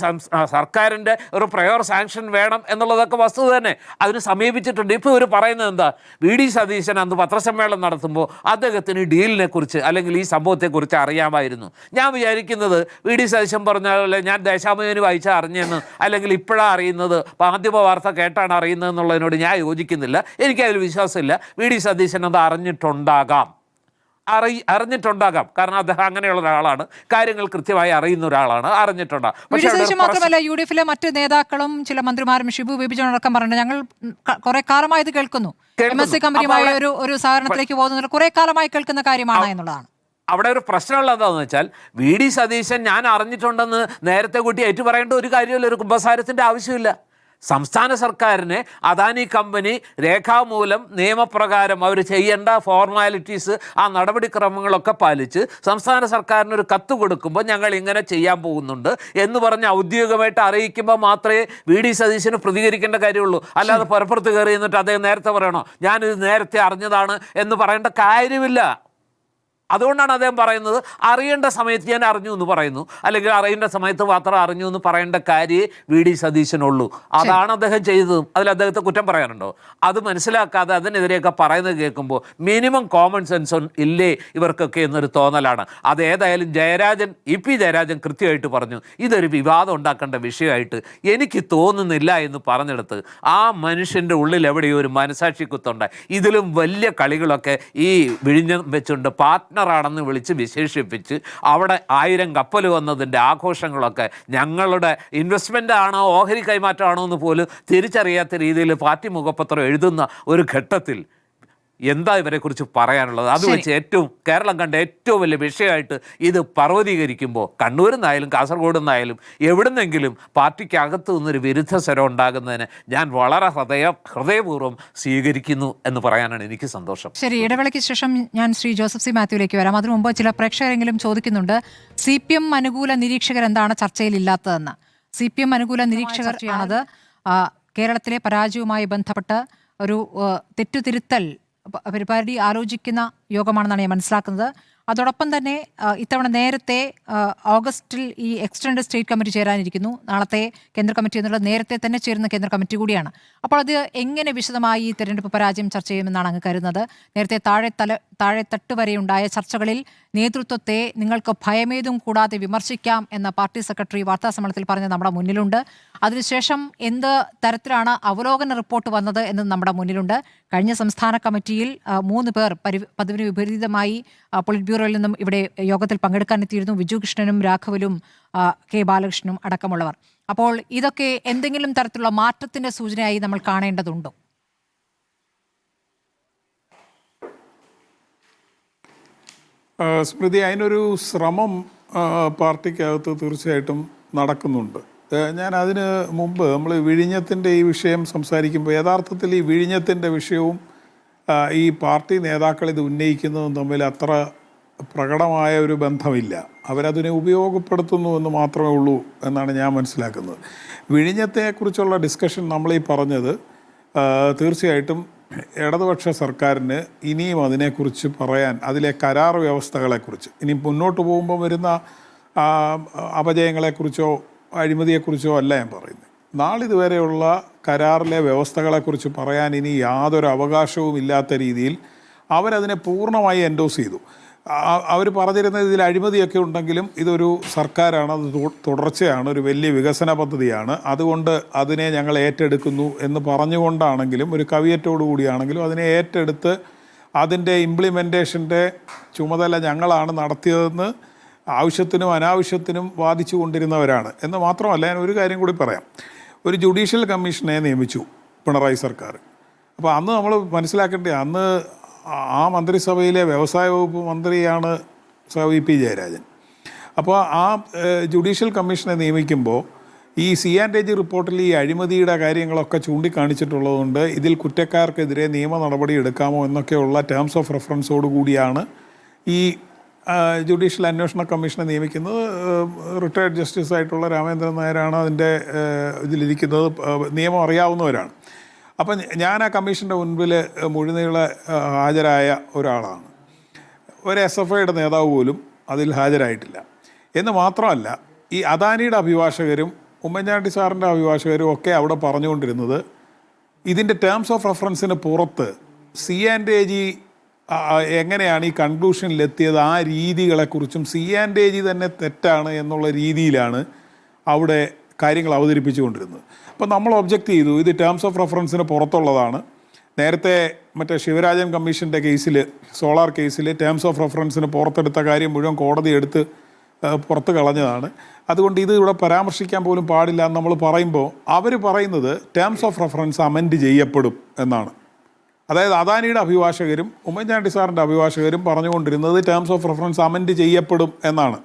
സർക്കാരിൻ്റെ ഒരു പ്രയോർ സാങ്ഷൻ വേണം എന്നുള്ളതൊക്കെ വസ്തുത തന്നെ. അതിന് സമീപിച്ചിട്ടുണ്ട്. ഇപ്പോൾ ഇവർ പറയുന്നത് എന്താ? VD സതീശൻ അന്ന് പത്രസമ്മേളനം നടത്തുമ്പോൾ അദ്ദേഹത്തിന് ഡീലിനെ കുറിച്ച് അല്ലെങ്കിൽ ഈ സംഭവത്തെക്കുറിച്ച് അറിയാമായിരുന്നു. ഞാൻ വിചാരിക്കുന്നത് VD സതീശൻ പറഞ്ഞാൽ ഞാൻ ദേശാഭിമാനി വായിച്ചാൽ അറിഞ്ഞെന്ന് അല്ലെങ്കിൽ ഇപ്പോഴാണ് അറിയുന്നത്, മാധ്യമ വാർത്ത കേട്ടാണ് അറിയുന്നത് എന്നുള്ളതിനോട് ഞാൻ യോജിക്കുന്നില്ല. എനിക്കതിൽ വിശ്വാസമില്ല. VD സതീശൻ അത് അറിഞ്ഞിട്ടുണ്ടാകാം. കാരണം അദ്ദേഹം അങ്ങനെയുള്ള ഒരാളാണ്, കാര്യങ്ങൾ കൃത്യമായി അറിയുന്ന ഒരാളാണ്, അറിഞ്ഞിട്ടുണ്ടാകും. പക്ഷേ മാത്രമല്ല UDFിലെ മറ്റ് നേതാക്കളും ചില മന്ത്രിമാരും ഷിബു ബേബി ജോൺ അടക്കം പറഞ്ഞിട്ടുണ്ട്, ഞങ്ങൾ കുറെ കാലമായി ഇത് കേൾക്കുന്നു, MSC കമ്പനിയുമായി ഒരു സഹകരണത്തിലേക്ക് പോകുന്നത് കുറെ കാലമായി കേൾക്കുന്ന കാര്യമാണ് എന്നുള്ളതാണ്. അവിടെ ഒരു പ്രശ്നമുള്ള എന്താണെന്ന് വെച്ചാൽ VD സതീശൻ ഞാൻ അറിഞ്ഞിട്ടുണ്ടെന്ന് നേരത്തെ കൂട്ടി ഏറ്റുപറയേണ്ട ഒരു കാര്യമില്ല, ഒരു കുമ്പസാരത്തിൻ്റെ ആവശ്യമില്ല. സംസ്ഥാന സർക്കാരിന് അദാനി കമ്പനി രേഖാമൂലം നിയമപ്രകാരം അവർ ചെയ്യേണ്ട ഫോർമാലിറ്റീസ് ആ നടപടിക്രമങ്ങളൊക്കെ പാലിച്ച് സംസ്ഥാന സർക്കാരിനൊരു കത്ത് കൊടുക്കുമ്പോൾ ഞങ്ങൾ ഇങ്ങനെ ചെയ്യാൻ പോകുന്നുണ്ട് എന്ന് പറഞ്ഞ് ഔദ്യോഗികമായിട്ട് അറിയിക്കുമ്പോൾ മാത്രമേ VD സതീശന് പ്രതികരിക്കേണ്ട കാര്യമുള്ളൂ. അല്ലാതെ പുറപ്പുറത്ത് കയറി എന്നിട്ട് അദ്ദേഹം നേരത്തെ പറയണോ ഞാനിത് നേരത്തെ അറിഞ്ഞതാണ് എന്ന് പറയേണ്ട കാര്യമില്ല. അതുകൊണ്ടാണ് അദ്ദേഹം പറയുന്നത് അറിയേണ്ട സമയത്ത് ഞാൻ അറിഞ്ഞു എന്ന് പറയുന്നു, അല്ലെങ്കിൽ അറിയേണ്ട സമയത്ത് മാത്രം അറിഞ്ഞു എന്ന് പറയേണ്ട കാര്യമേ വി.ഡി. സതീശനുള്ളൂ. അതാണ് അദ്ദേഹം ചെയ്തതും. അതിൽ അദ്ദേഹത്തെ കുറ്റം പറയാനുണ്ടോ? അത് മനസ്സിലാക്കാതെ അതിനെതിരെയൊക്കെ പറയുന്നത് കേൾക്കുമ്പോൾ മിനിമം കോമൺ സെൻസ് ഇല്ലേ ഇവർക്കൊക്കെ എന്നൊരു തോന്നലാണ്. അതേതായാലും ഇ.പി. ജയരാജൻ കൃത്യമായിട്ട് പറഞ്ഞു ഇതൊരു വിവാദം ഉണ്ടാക്കേണ്ട വിഷയമായിട്ട് എനിക്ക് തോന്നുന്നില്ല എന്ന് പറഞ്ഞെടുത്ത് ആ മനുഷ്യൻ്റെ ഉള്ളിൽ എവിടെയോ ഒരു മനസാക്ഷി കുത്തുണ്ട്. ഇതിലും വലിയ കളികളൊക്കെ ഈ വിഴിഞ്ഞം വെച്ചുകൊണ്ട് പാർട്ട്ണറാണെന്ന് വിളിച്ച് വിശേഷിപ്പിച്ച് അവിടെ 1000 കപ്പൽ വന്നതിൻ്റെ ആഘോഷങ്ങളൊക്കെ ഞങ്ങളുടെ ഇൻവെസ്റ്റ്മെൻ്റ് ആണോ ഓഹരി കൈമാറ്റമാണോ എന്ന് പോലും തിരിച്ചറിയാത്ത രീതിയിൽ പാർട്ടി മുഖപത്രം എഴുതുന്ന ഒരു ഘട്ടത്തിൽ എന്താ ഇവരെക്കുറിച്ച് പറയാനുള്ളത്? അത് വെച്ച് കേരളം കണ്ട ഏറ്റവും വലിയ വിഷയമായിട്ട് ഇത് പർവ്വതീകരിക്കുമ്പോൾ കണ്ണൂരിൽ നിന്നായാലും കാസർഗോഡ് നിന്നായാലും എവിടുന്നെങ്കിലും പാർട്ടിക്കകത്ത് നിന്നൊരു വിരുദ്ധ സ്വരം ഉണ്ടാകുന്നതിന് ഞാൻ വളരെ ഹൃദയപൂർവ്വം സ്വീകരിക്കുന്നു എന്ന് പറയാനാണ് എനിക്ക് സന്തോഷം. ശരി, ഇടവേളയ്ക്ക് ശേഷം ഞാൻ ശ്രീ ജോസഫ് സി മാത്യുവിലേക്ക് വരാം. അതിനു മുമ്പ് ചില പ്രേക്ഷകരെങ്കിലും ചോദിക്കുന്നുണ്ട് CPM അനുകൂല നിരീക്ഷകർ എന്താണ് ചർച്ചയിൽ ഇല്ലാത്തതെന്ന്. CPM അനുകൂല നിരീക്ഷകർ ആണത് കേരളത്തിലെ പരാജയവുമായി ബന്ധപ്പെട്ട് ഒരു തെറ്റുതിരുത്തൽ പരിപാടി ആലോചിക്കുന്ന യോഗമാണെന്നാണ് ഞാൻ മനസ്സിലാക്കുന്നത്. അതോടൊപ്പം തന്നെ ഇത്തവണ നേരത്തെ ഓഗസ്റ്റിൽ ഈ എക്സ്റ്റൻഡ് സ്റ്റേറ്റ് കമ്മിറ്റി ചേരാനിരിക്കുന്നു. നാളത്തെ കേന്ദ്ര കമ്മിറ്റി എന്നുള്ളത് നേരത്തെ തന്നെ ചേരുന്ന കേന്ദ്ര കമ്മിറ്റി കൂടിയാണ്. അപ്പോൾ അത് എങ്ങനെ വിശദമായി ഈ തെരഞ്ഞെടുപ്പ് പരാജയം ചർച്ച ചെയ്യുമെന്നാണ് അങ്ങ് കരുതുന്നത്? നേരത്തെ താഴെത്തട്ട് വരെയുണ്ടായ ചർച്ചകളിൽ നേതൃത്വത്തെ നിങ്ങൾക്ക് ഭയമേതും കൂടാതെ വിമർശിക്കാം എന്ന പാർട്ടി സെക്രട്ടറി വാർത്താസമ്മേളനത്തിൽ പറഞ്ഞത് നമ്മുടെ മുന്നിലുണ്ട്. അതിനുശേഷം എന്ത് തരത്തിലാണ് അവലോകന റിപ്പോർട്ട് വന്നത് എന്നത് നമ്മുടെ മുന്നിലുണ്ട്. കഴിഞ്ഞ സംസ്ഥാന കമ്മിറ്റിയിൽ 3 പേർ പതിവിന് വിപരീതമായി പോളിറ്റ് ബ്യൂറോയിൽ നിന്നും ഇവിടെ യോഗത്തിൽ പങ്കെടുക്കാനെത്തിയിരുന്നു. വിജു കൃഷ്ണനും രാഘവലും കെ ബാലകൃഷ്ണനും അടക്കമുള്ളവർ. അപ്പോൾ ഇതൊക്കെ എന്തെങ്കിലും തരത്തിലുള്ള മാറ്റത്തിന്റെ സൂചനയായി നമ്മൾ കാണേണ്ടതുണ്ടോ? സ്മൃതി, അതിനൊരു ശ്രമം പാർട്ടിക്കകത്ത് തീർച്ചയായിട്ടും നടക്കുന്നുണ്ട്. ഞാൻ അതിന് മുമ്പ് നമ്മൾ വിഴിഞ്ഞത്തിൻ്റെ ഈ വിഷയം സംസാരിക്കുമ്പോൾ യഥാർത്ഥത്തിൽ ഈ വിഴിഞ്ഞത്തിൻ്റെ വിഷയവും ഈ പാർട്ടി നേതാക്കൾ ഇത് ഉന്നയിക്കുന്നതും തമ്മിൽ അത്ര പ്രകടമായ ഒരു ബന്ധമില്ല. അവരതിനെ ഉപയോഗപ്പെടുത്തുന്നു എന്ന് മാത്രമേ ഉള്ളൂ എന്നാണ് ഞാൻ മനസ്സിലാക്കുന്നത്. വിഴിഞ്ഞത്തെക്കുറിച്ചുള്ള ഡിസ്കഷൻ നമ്മളീ പറഞ്ഞത് തീർച്ചയായിട്ടും ഇടതുപക്ഷ സർക്കാരിന് ഇനിയും അതിനെക്കുറിച്ച് പറയാൻ, അതിലെ കരാർ വ്യവസ്ഥകളെക്കുറിച്ച് ഇനി മുന്നോട്ട് പോകുമ്പോൾ വരുന്ന അപജയങ്ങളെക്കുറിച്ചോ അഴിമതിയെക്കുറിച്ചോ അല്ല ഞാൻ പറയുന്നത്. നാളിതുവരെയുള്ള കരാറിലെ വ്യവസ്ഥകളെക്കുറിച്ച് പറയാൻ ഇനി യാതൊരു അവകാശവും ഇല്ലാത്ത രീതിയിൽ അവരതിനെ പൂർണ്ണമായി എൻഡോസ് ചെയ്തു. അവർ പറഞ്ഞിരുന്നത് ഇതിൽ അഴിമതിയൊക്കെ ഉണ്ടെങ്കിലും ഇതൊരു സർക്കാരാണ്, അത് തുടർച്ചയാണ്, ഒരു വലിയ വികസന പദ്ധതിയാണ്, അതുകൊണ്ട് അതിനെ ഞങ്ങൾ ഏറ്റെടുക്കുന്നു എന്ന് പറഞ്ഞുകൊണ്ടാണെങ്കിലും ഒരു കവിയറ്റോടു കൂടിയാണെങ്കിലും അതിനെ ഏറ്റെടുത്ത് അതിൻ്റെ ഇംപ്ലിമെൻറ്റേഷൻ്റെ ചുമതല ഞങ്ങളാണ് നടത്തിയതെന്ന് ആവശ്യത്തിനും അനാവശ്യത്തിനും വാദിച്ചു കൊണ്ടിരുന്നവരാണ്. എന്ന് മാത്രമല്ല, ഞാൻ ഒരു കാര്യം കൂടി പറയാം. ഒരു ജുഡീഷ്യൽ കമ്മീഷനെ നിയമിച്ചു പിണറായി സർക്കാർ. അപ്പോൾ അന്ന് നമ്മൾ മനസ്സിലാക്കേണ്ടത്, അന്ന് ആ മന്ത്രിസഭയിലെ വ്യവസായ വകുപ്പ് മന്ത്രിയാണ് വി.പി. ജയരാജൻ. അപ്പോൾ ആ ജുഡീഷ്യൽ കമ്മീഷനെ നിയമിക്കുമ്പോൾ ഈ C&AG റിപ്പോർട്ടിൽ ഈ അഴിമതിയുടെ കാര്യങ്ങളൊക്കെ ചൂണ്ടിക്കാണിച്ചിട്ടുള്ളതുകൊണ്ട് ഇതിൽ കുറ്റക്കാർക്കെതിരെ നിയമ നടപടി എടുക്കാമോ എന്നൊക്കെയുള്ള ടേംസ് ഓഫ് റെഫറൻസോട് കൂടിയാണ് ഈ ജുഡീഷ്യൽ അന്വേഷണ കമ്മീഷനെ നിയമിക്കുന്നത്. റിട്ടയർഡ് ജസ്റ്റിസ് ആയിട്ടുള്ള രാമേന്ദ്രൻ നായരാണ് അതിൻ്റെ ഇതിലിരിക്കുന്നത്. നിയമം അറിയാവുന്നവരാണ്. അപ്പം ഞാൻ ആ കമ്മീഷൻ്റെ മുൻപിൽ മുഴുനീളെ ഹാജരായ ഒരാളാണ്. ഒരു SFIയുടെ നേതാവ് പോലും അതിൽ ഹാജരായിട്ടില്ല. എന്ന് മാത്രമല്ല, ഈ അദാനിയുടെ അഭിഭാഷകരും ഉമ്മൻചാണ്ടി സാറിൻ്റെ അഭിഭാഷകരും ഒക്കെ അവിടെ പറഞ്ഞുകൊണ്ടിരുന്നത് ഇതിൻ്റെ ടേംസ് ഓഫ് റെഫറൻസിന് പുറത്ത് C&AG എങ്ങനെയാണ് ഈ കൺക്ലൂഷനിലെത്തിയത്, ആ രീതികളെക്കുറിച്ചും C&AG തന്നെ തെറ്റാണ് എന്നുള്ള രീതിയിലാണ് അവിടെ കാര്യങ്ങൾ അവതരിപ്പിച്ചുകൊണ്ടിരുന്നത്. അപ്പോൾ നമ്മൾ ഒബ്ജക്റ്റ് ചെയ്തു, ഇത് ടേംസ് ഓഫ് റെഫറൻസിന് പുറത്തുള്ളതാണ്. നേരത്തെ മറ്റേ ശിവരാജൻ കമ്മീഷൻ്റെ കേസിൽ, സോളാർ കേസിൽ ടേംസ് ഓഫ് റെഫറൻസിന് പുറത്തെടുത്ത കാര്യം മുഴുവൻ കോടതി എടുത്ത് പുറത്ത് കളഞ്ഞതാണ്. അതുകൊണ്ട് ഇത് ഇവിടെ പരാമർശിക്കാൻ പോലും പാടില്ല എന്ന് നമ്മൾ പറയുമ്പോൾ അവർ പറയുന്നത് ടേംസ് ഓഫ് റെഫറൻസ് അമെൻഡ് ചെയ്യപ്പെടും എന്നാണ്. അതായത് അദാനിയുടെ അഭിഭാഷകരും ഉമ്മൻചാണ്ടി സാറിൻ്റെ അഭിഭാഷകരും പറഞ്ഞുകൊണ്ടിരുന്നത് ടേംസ് ഓഫ് റെഫറൻസ് അമെൻഡ് ചെയ്യപ്പെടും എന്നാണ്.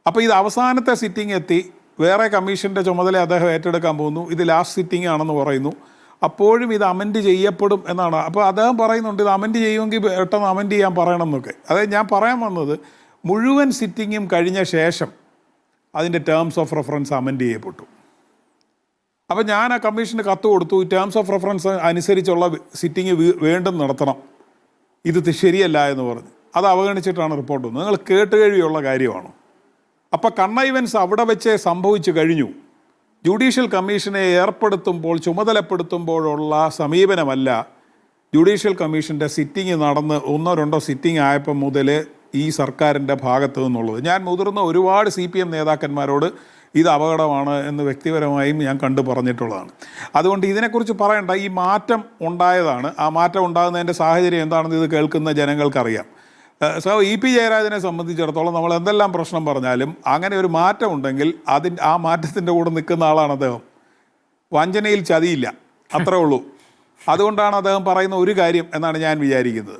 അപ്പോൾ ഇത് അവസാനത്തെ സിറ്റിംഗ് എത്തി, വേറെ കമ്മീഷൻ്റെ ചുമതല അദ്ദേഹം ഏറ്റെടുക്കാൻ പോകുന്നു, ഇത് ലാസ്റ്റ് സിറ്റിംഗ് ആണെന്ന് പറയുന്നു. അപ്പോഴും ഇത് അമെൻഡ് ചെയ്യപ്പെടും എന്നാണ്. അപ്പോൾ അദ്ദേഹം പറയുന്നുണ്ട് ഇത് അമെൻഡ് ചെയ്യുമെങ്കിൽ പെട്ടെന്ന് അമെൻഡ് ചെയ്യാൻ പറയണം എന്നൊക്കെ. അതായത് ഞാൻ പറയാൻ വന്നത്, മുഴുവൻ സിറ്റിങ്ങും കഴിഞ്ഞ ശേഷം അതിൻ്റെ ടേംസ് ഓഫ് റെഫറൻസ് അമെൻഡ് ചെയ്യപ്പെട്ടു. അപ്പോൾ ഞാൻ ആ കമ്മീഷന് കത്ത് കൊടുത്തു, ടേംസ് ഓഫ് റെഫറൻസ് അനുസരിച്ചുള്ള സിറ്റിംഗ് വീണ്ടും നടത്തണം, ഇത് ശരിയല്ല എന്ന് പറഞ്ഞു. അത് അവഗണിച്ചിട്ടാണ് റിപ്പോർട്ട് വന്നത്. നിങ്ങൾ കേട്ടുകഴിയുള്ള കാര്യമാണോ? അപ്പോൾ കണ്ണൈവൻസ് അവിടെ വെച്ചേ സംഭവിച്ചു കഴിഞ്ഞു. ജുഡീഷ്യൽ കമ്മീഷനെ ചുമതലപ്പെടുത്തുമ്പോഴുള്ള സമീപനമല്ല ജുഡീഷ്യൽ കമ്മീഷൻ്റെ സിറ്റിംഗ് നടന്ന് 1-2 സിറ്റിംഗ് ആയപ്പോൾ മുതൽ ഈ സർക്കാരിൻ്റെ ഭാഗത്ത് നിന്നുള്ളത്. ഞാൻ മുതിർന്ന ഒരുപാട് CPM നേതാക്കന്മാരോട് ഇത് അപകടമാണ് എന്ന് വ്യക്തിപരമായും ഞാൻ കണ്ടു പറഞ്ഞിട്ടുള്ളതാണ്. അതുകൊണ്ട് ഇതിനെക്കുറിച്ച് പറയണ്ട. ഈ മാറ്റം ഉണ്ടായതാണ്. ആ മാറ്റം ഉണ്ടാകുന്നതിൻ്റെ സാഹചര്യം എന്താണെന്ന് ഇത് കേൾക്കുന്ന ജനങ്ങൾക്കറിയാം. EP ജയരാജനെ സംബന്ധിച്ചിടത്തോളം നമ്മൾ എന്തെല്ലാം പ്രശ്നം പറഞ്ഞാലും അങ്ങനെ ഒരു മാറ്റം ഉണ്ടെങ്കിൽ ആ മാറ്റത്തിൻ്റെ കൂടെ നിൽക്കുന്ന ആളാണ് അദ്ദേഹം. വഞ്ചനയിൽ ചതിയില്ല, അത്രേ ഉള്ളൂ. അതുകൊണ്ടാണ് അദ്ദേഹം പറയുന്ന ഒരു കാര്യം എന്നാണ് ഞാൻ വിചാരിക്കുന്നത്.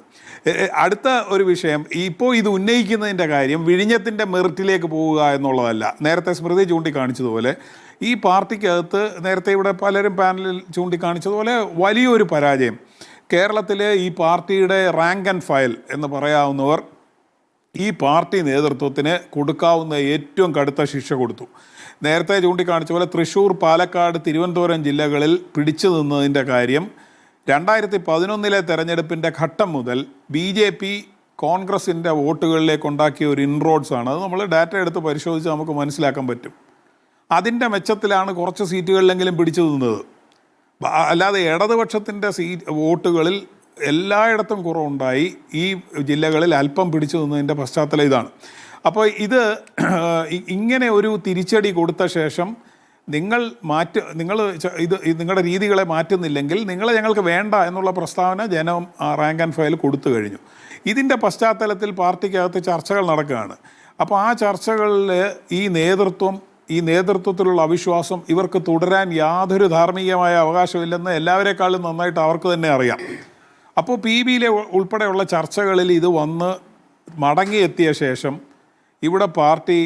അടുത്ത ഒരു വിഷയം, ഇപ്പോൾ ഇത് ഉന്നയിക്കുന്നതിൻ്റെ കാര്യം വിഴിഞ്ഞത്തിൻ്റെ മെറിറ്റിലേക്ക് പോവുക എന്നുള്ളതല്ല. നേരത്തെ സ്മൃതി ചൂണ്ടിക്കാണിച്ചതുപോലെ ഈ പാർട്ടിക്കകത്ത് നേരത്തെ ഇവിടെ പലരും പാനലിൽ ചൂണ്ടിക്കാണിച്ചതുപോലെ വലിയൊരു പരാജയം കേരളത്തിലെ ഈ പാർട്ടിയുടെ റാങ്ക് ആൻഡ് ഫയൽ എന്ന് പറയാവുന്നവർ ഈ പാർട്ടി നേതൃത്വത്തിന് കൊടുക്കാവുന്ന ഏറ്റവും കടുത്ത ശിക്ഷ കൊടുത്തു. നേരത്തെ ചൂണ്ടിക്കാണിച്ച പോലെ തൃശ്ശൂർ, പാലക്കാട്, തിരുവനന്തപുരം ജില്ലകളിൽ പിടിച്ചു നിന്നതിൻ്റെ കാര്യം 2011 തെരഞ്ഞെടുപ്പിൻ്റെ ഘട്ടം മുതൽ BJP കോൺഗ്രസിൻ്റെ വോട്ടുകളിലേക്ക് ഉണ്ടാക്കിയ ഒരു ഇൻറോഡ്സാണ്. അത് നമ്മൾ ഡാറ്റ എടുത്ത് പരിശോധിച്ച് നമുക്ക് മനസ്സിലാക്കാൻ പറ്റും. അതിൻ്റെ മെച്ചത്തിലാണ് കുറച്ച് സീറ്റുകളിലെങ്കിലും പിടിച്ചു നിന്നത്. അല്ലാതെ ഇടതുപക്ഷത്തിൻ്റെ വോട്ടുകളിൽ എല്ലായിടത്തും കുറവുണ്ടായി. ഈ ജില്ലകളിൽ അല്പം പിടിച്ചു നിന്നതിൻ്റെ പശ്ചാത്തലം ഇതാണ്. അപ്പോൾ ഇങ്ങനെ ഒരു തിരിച്ചടി കൊടുത്ത ശേഷം നിങ്ങൾ നിങ്ങളുടെ രീതികളെ മാറ്റുന്നില്ലെങ്കിൽ നിങ്ങളെ ഞങ്ങൾക്ക് വേണ്ട എന്നുള്ള പ്രസ്താവന ജനം റാങ്ക് ആൻഡ് ഫയൽ കൊടുത്തു കഴിഞ്ഞു. ഇതിൻ്റെ പശ്ചാത്തലത്തിൽ പാർട്ടിക്കകത്ത് ചർച്ചകൾ നടക്കുകയാണ്. അപ്പോൾ ആ ചർച്ചകളിൽ ഈ നേതൃത്വത്തിലുള്ള അവിശ്വാസം ഇവർക്ക് തുടരാൻ യാതൊരു ധാർമ്മികമായ അവകാശമില്ലെന്ന് എല്ലാവരെക്കാളും നന്നായിട്ട് അവർക്ക് തന്നെ അറിയാം. അപ്പോൾ PBയിലെ ഉൾപ്പെടെയുള്ള ചർച്ചകളിൽ ഇത് വന്ന് മടങ്ങിയെത്തിയ ശേഷം ഇവിടെ പാർട്ടി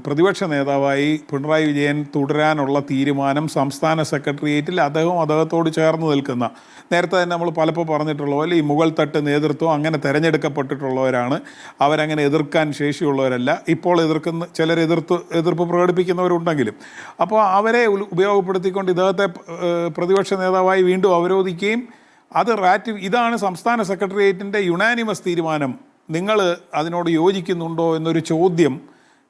പ്രതിപക്ഷ നേതാവായി പിണറായി വിജയൻ തുടരാനുള്ള തീരുമാനം സംസ്ഥാന സെക്രട്ടേറിയറ്റിൽ അദ്ദേഹത്തോട് ചേർന്ന് നിൽക്കുന്ന, നേരത്തെ തന്നെ നമ്മൾ പലപ്പോൾ പറഞ്ഞിട്ടുള്ള പോലെ ഈ മുകൾ തട്ട് നേതൃത്വം അങ്ങനെ തിരഞ്ഞെടുക്കപ്പെട്ടിട്ടുള്ളവരാണ്. അവരങ്ങനെ എതിർക്കാൻ ശേഷിയുള്ളവരല്ല. ഇപ്പോൾ ചിലർ എതിർപ്പ് പ്രകടിപ്പിക്കുന്നവരുണ്ടെങ്കിലും അപ്പോൾ അവരെ ഉപയോഗപ്പെടുത്തിക്കൊണ്ട് ഇദ്ദേഹത്തെ പ്രതിപക്ഷ നേതാവായി വീണ്ടും അവരോധിക്കുകയും ഇതാണ് സംസ്ഥാന സെക്രട്ടേറിയറ്റിൻ്റെ യുണാനിമസ് തീരുമാനം, നിങ്ങൾ അതിനോട് യോജിക്കുന്നുണ്ടോ എന്നൊരു ചോദ്യം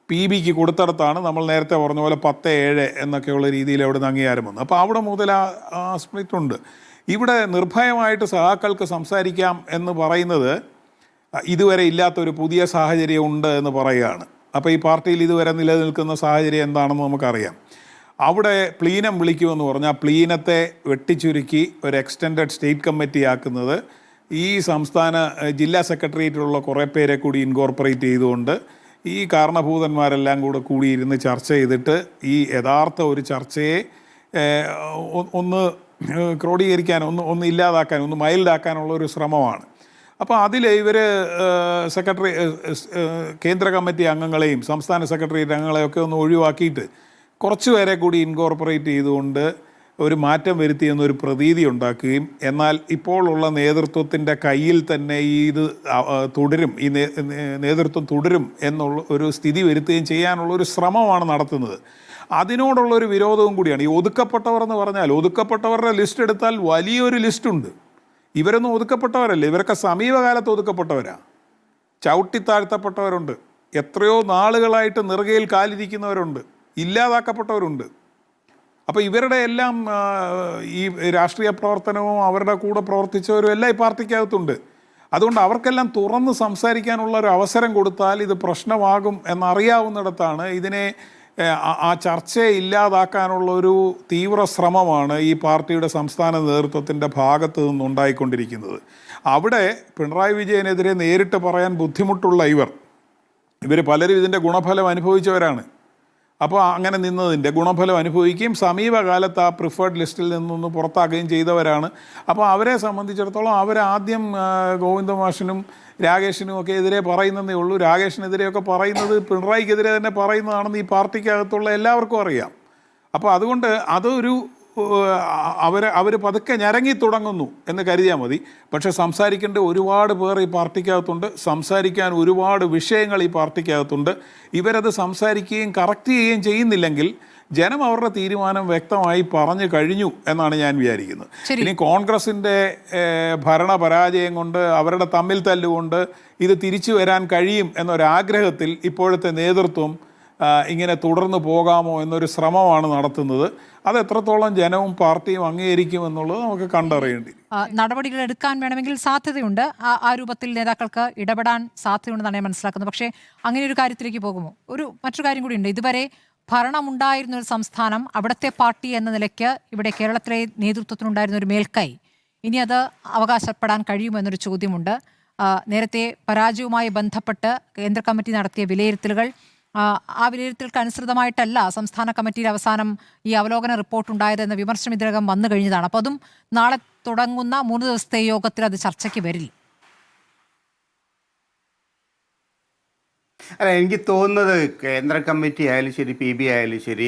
PBക്ക് കൊടുത്തിടത്താണ് നമ്മൾ നേരത്തെ പറഞ്ഞ പോലെ 10-7 എന്നൊക്കെയുള്ള രീതിയിൽ അവിടെ നിന്ന് അംഗീകാരം വന്നു. അപ്പോൾ അവിടെ മുതൽ ആ സ്പ്ലിറ്റ് ഉണ്ട്. ഇവിടെ നിർഭയമായിട്ട് സഹാക്കൾക്ക് സംസാരിക്കാം എന്ന് പറയുന്നത് ഇതുവരെ ഇല്ലാത്തൊരു പുതിയ സാഹചര്യം ഉണ്ട് എന്ന് പറയുകയാണ്. അപ്പോൾ ഈ പാർട്ടിയിൽ ഇതുവരെ നിലനിൽക്കുന്ന സാഹചര്യം എന്താണെന്ന് നമുക്കറിയാം. അവിടെ പ്ലീനം വിളിക്കുമെന്ന് പറഞ്ഞാൽ പ്ലീനത്തെ വെട്ടിച്ചുരുക്കി ഒരു എക്സ്റ്റെൻഡഡ് സ്റ്റേറ്റ് കമ്മിറ്റി ആക്കുന്നത് ഈ സംസ്ഥാന ജില്ലാ സെക്രട്ടേറിയറ്റിലുള്ള കുറേ പേരെ കൂടി ഇൻകോർപ്പറേറ്റ് ചെയ്തുകൊണ്ട് ഈ കാരണഭൂതന്മാരെല്ലാം കൂടിയിരുന്ന് ചർച്ച ചെയ്തിട്ട് ഈ യഥാർത്ഥ ഒരു ചർച്ചയെ ഒന്ന് ക്രോഡീകരിക്കാൻ, ഒന്ന് ഇല്ലാതാക്കാൻ, ഒന്ന് മൈൽഡാക്കാനുള്ള ഒരു ശ്രമമാണ്. അപ്പോൾ അതിൽ ഇവർ കേന്ദ്ര കമ്മിറ്റി അംഗങ്ങളെയും സംസ്ഥാന സെക്രട്ടേറിയറ്റ് അംഗങ്ങളെയൊക്കെ ഒന്ന് ഒഴിവാക്കിയിട്ട് കുറച്ച് പേരെ കൂടി ഇൻകോർപ്പറേറ്റ് ചെയ്തുകൊണ്ട് ഒരു മാറ്റം വരുത്തിയെന്നൊരു പ്രതീതി ഉണ്ടാക്കുകയും എന്നാൽ ഇപ്പോഴുള്ള നേതൃത്വത്തിൻ്റെ കയ്യിൽ തന്നെ ഇത് തുടരും, ഈ നേതൃത്വം തുടരും എന്നുള്ള ഒരു സ്ഥിതി വരുത്തുകയും ചെയ്യാനുള്ളൊരു ശ്രമമാണ് നടത്തുന്നത്. അതിനോടുള്ളൊരു വിരോധവും കൂടിയാണ്. ഈ ഒതുക്കപ്പെട്ടവർ എന്ന് പറഞ്ഞാൽ ഒതുക്കപ്പെട്ടവരുടെ ലിസ്റ്റ് എടുത്താൽ വലിയൊരു ലിസ്റ്റുണ്ട്. ഇവരൊന്നും ഒതുക്കപ്പെട്ടവരല്ല, ഇവരൊക്കെ സമീപകാലത്ത് ഒതുക്കപ്പെട്ടവരാണ്. ചവിട്ടിത്താഴ്ത്തപ്പെട്ടവരുണ്ട്, എത്രയോ നാളുകളായിട്ട് നെറുകയിൽ കാലിരിക്കുന്നവരുണ്ട്, ഇല്ലാതാക്കപ്പെട്ടവരുണ്ട്. അപ്പോൾ ഇവരുടെ എല്ലാം ഈ രാഷ്ട്രീയ പ്രവർത്തനവും അവരുടെ കൂടെ പ്രവർത്തിച്ചവരും എല്ലാം ഈ പാർട്ടിക്കകത്തുണ്ട്. അതുകൊണ്ട് അവർക്കെല്ലാം തുറന്ന് സംസാരിക്കാനുള്ള ഒരു അവസരം കൊടുത്താൽ ഇത് പ്രശ്നമാകും എന്നറിയാവുന്നിടത്താണ് ഇതിനെ ആ ചർച്ചയെ ഇല്ലാതാക്കാനുള്ള ഒരു തീവ്ര ശ്രമമാണ് ഈ പാർട്ടിയുടെ സംസ്ഥാന നേതൃത്വത്തിൻ്റെ ഭാഗത്ത് നിന്നുണ്ടായിക്കൊണ്ടിരിക്കുന്നത്. അവിടെ പിണറായി വിജയനെതിരെ നേരിട്ട് പറയാൻ ബുദ്ധിമുട്ടുള്ള ഇവർ പലരും ഇതിൻ്റെ ഗുണഫലം അനുഭവിച്ചവരാണ്. അപ്പോൾ അങ്ങനെ നിന്നതിൻ്റെ ഗുണഫലം അനുഭവിക്കുകയും സമീപകാലത്ത് ആ പ്രിഫേർഡ് ലിസ്റ്റിൽ നിന്നൊന്ന് പുറത്താക്കുകയും ചെയ്തവരാണ്. അപ്പോൾ അവരെ സംബന്ധിച്ചിടത്തോളം അവരാദ്യം ഗോവിന്ദ മാഷിനും രാകേഷിനും ഒക്കെ എതിരെ പറയുന്നതേ ഉള്ളൂ. രാകേഷിനെതിരെയൊക്കെ പറയുന്നത് പിണറായിക്കെതിരെ തന്നെ പറയുന്നതാണെന്ന് ഈ പാർട്ടിക്കകത്തുള്ള എല്ലാവർക്കും അറിയാം. അപ്പോൾ അതുകൊണ്ട് അതൊരു അവർ പതുക്കെ ഞരങ്ങി തുടങ്ങുന്നു എന്ന് കരുതിയാൽ മതി. പക്ഷേ സംസാരിക്കേണ്ട ഒരുപാട് പേർ ഈ പാർട്ടിക്കകത്തുണ്ട്, സംസാരിക്കാൻ ഒരുപാട് വിഷയങ്ങൾ ഈ പാർട്ടിക്കകത്തുണ്ട്. ഇവരത് സംസാരിക്കുകയും കറക്റ്റ് ചെയ്യുകയും ചെയ്യുന്നില്ലെങ്കിൽ ജനം അവരുടെ തീരുമാനം വ്യക്തമായി പറഞ്ഞു കഴിഞ്ഞു എന്നാണ് ഞാൻ വിചാരിക്കുന്നത്. ഇനി കോൺഗ്രസിൻ്റെ ഭരണപരാജയം കൊണ്ട് അവരുടെ തമ്മിൽ തല്ലുകൊണ്ട് ഇത് തിരിച്ചു വരാൻ കഴിയും എന്നൊരാഗ്രഹത്തിൽ ഇപ്പോഴത്തെ നേതൃത്വം ഇങ്ങനെ തുടർന്ന് പോകാമോ എന്നൊരു ശ്രമമാണ് നടത്തുന്നത്. അത് എത്രത്തോളം ജനവും പാർട്ടിയും അംഗീകരിക്കുമെന്നുള്ളത് നമുക്ക് കണ്ടറിയേണ്ടി. നടപടികൾ എടുക്കാൻ വേണമെങ്കിൽ സാധ്യതയുണ്ട്, ആ രൂപത്തിൽ നേതാക്കൾക്ക് ഇടപെടാൻ സാധ്യതയുണ്ടെന്നാണ് ഞാൻ മനസ്സിലാക്കുന്നത്. പക്ഷേ അങ്ങനെ ഒരു കാര്യത്തിലേക്ക് പോകുമോ? മറ്റൊരു കാര്യം കൂടിയുണ്ട്. ഇതുവരെ ഭരണമുണ്ടായിരുന്ന ഒരു സംസ്ഥാനം, അവിടുത്തെ പാർട്ടി എന്ന നിലയ്ക്ക് ഇവിടെ കേരളത്തിലെ നേതൃത്വത്തിനുണ്ടായിരുന്ന ഒരു മേൽക്കൈ, ഇനി അത് അവകാശപ്പെടാൻ കഴിയുമോ എന്നൊരു ചോദ്യമുണ്ട്. നേരത്തെ പരാജയവുമായി ബന്ധപ്പെട്ട് കേന്ദ്ര കമ്മിറ്റി നടത്തിയ വിലയിരുത്തലുകൾ, ആ വിലയിരുത്തലുകൾക്ക് അനുസൃതമായിട്ടല്ല സംസ്ഥാന കമ്മിറ്റിയിൽ അവസാനം ഈ അവലോകന റിപ്പോർട്ട് ഉണ്ടായത് എന്ന വിമർശനം ഇതിനകം വന്നു കഴിഞ്ഞതാണ്. അപ്പോൾ അതും നാളെ തുടങ്ങുന്ന 3 ദിവസത്തെ യോഗത്തിൽ അത് ചർച്ചയ്ക്ക് വരില്ല. അല്ല, എനിക്ക് തോന്നുന്നത് കേന്ദ്ര കമ്മിറ്റി ആയാലും ശരി, PB ആയാലും ശരി,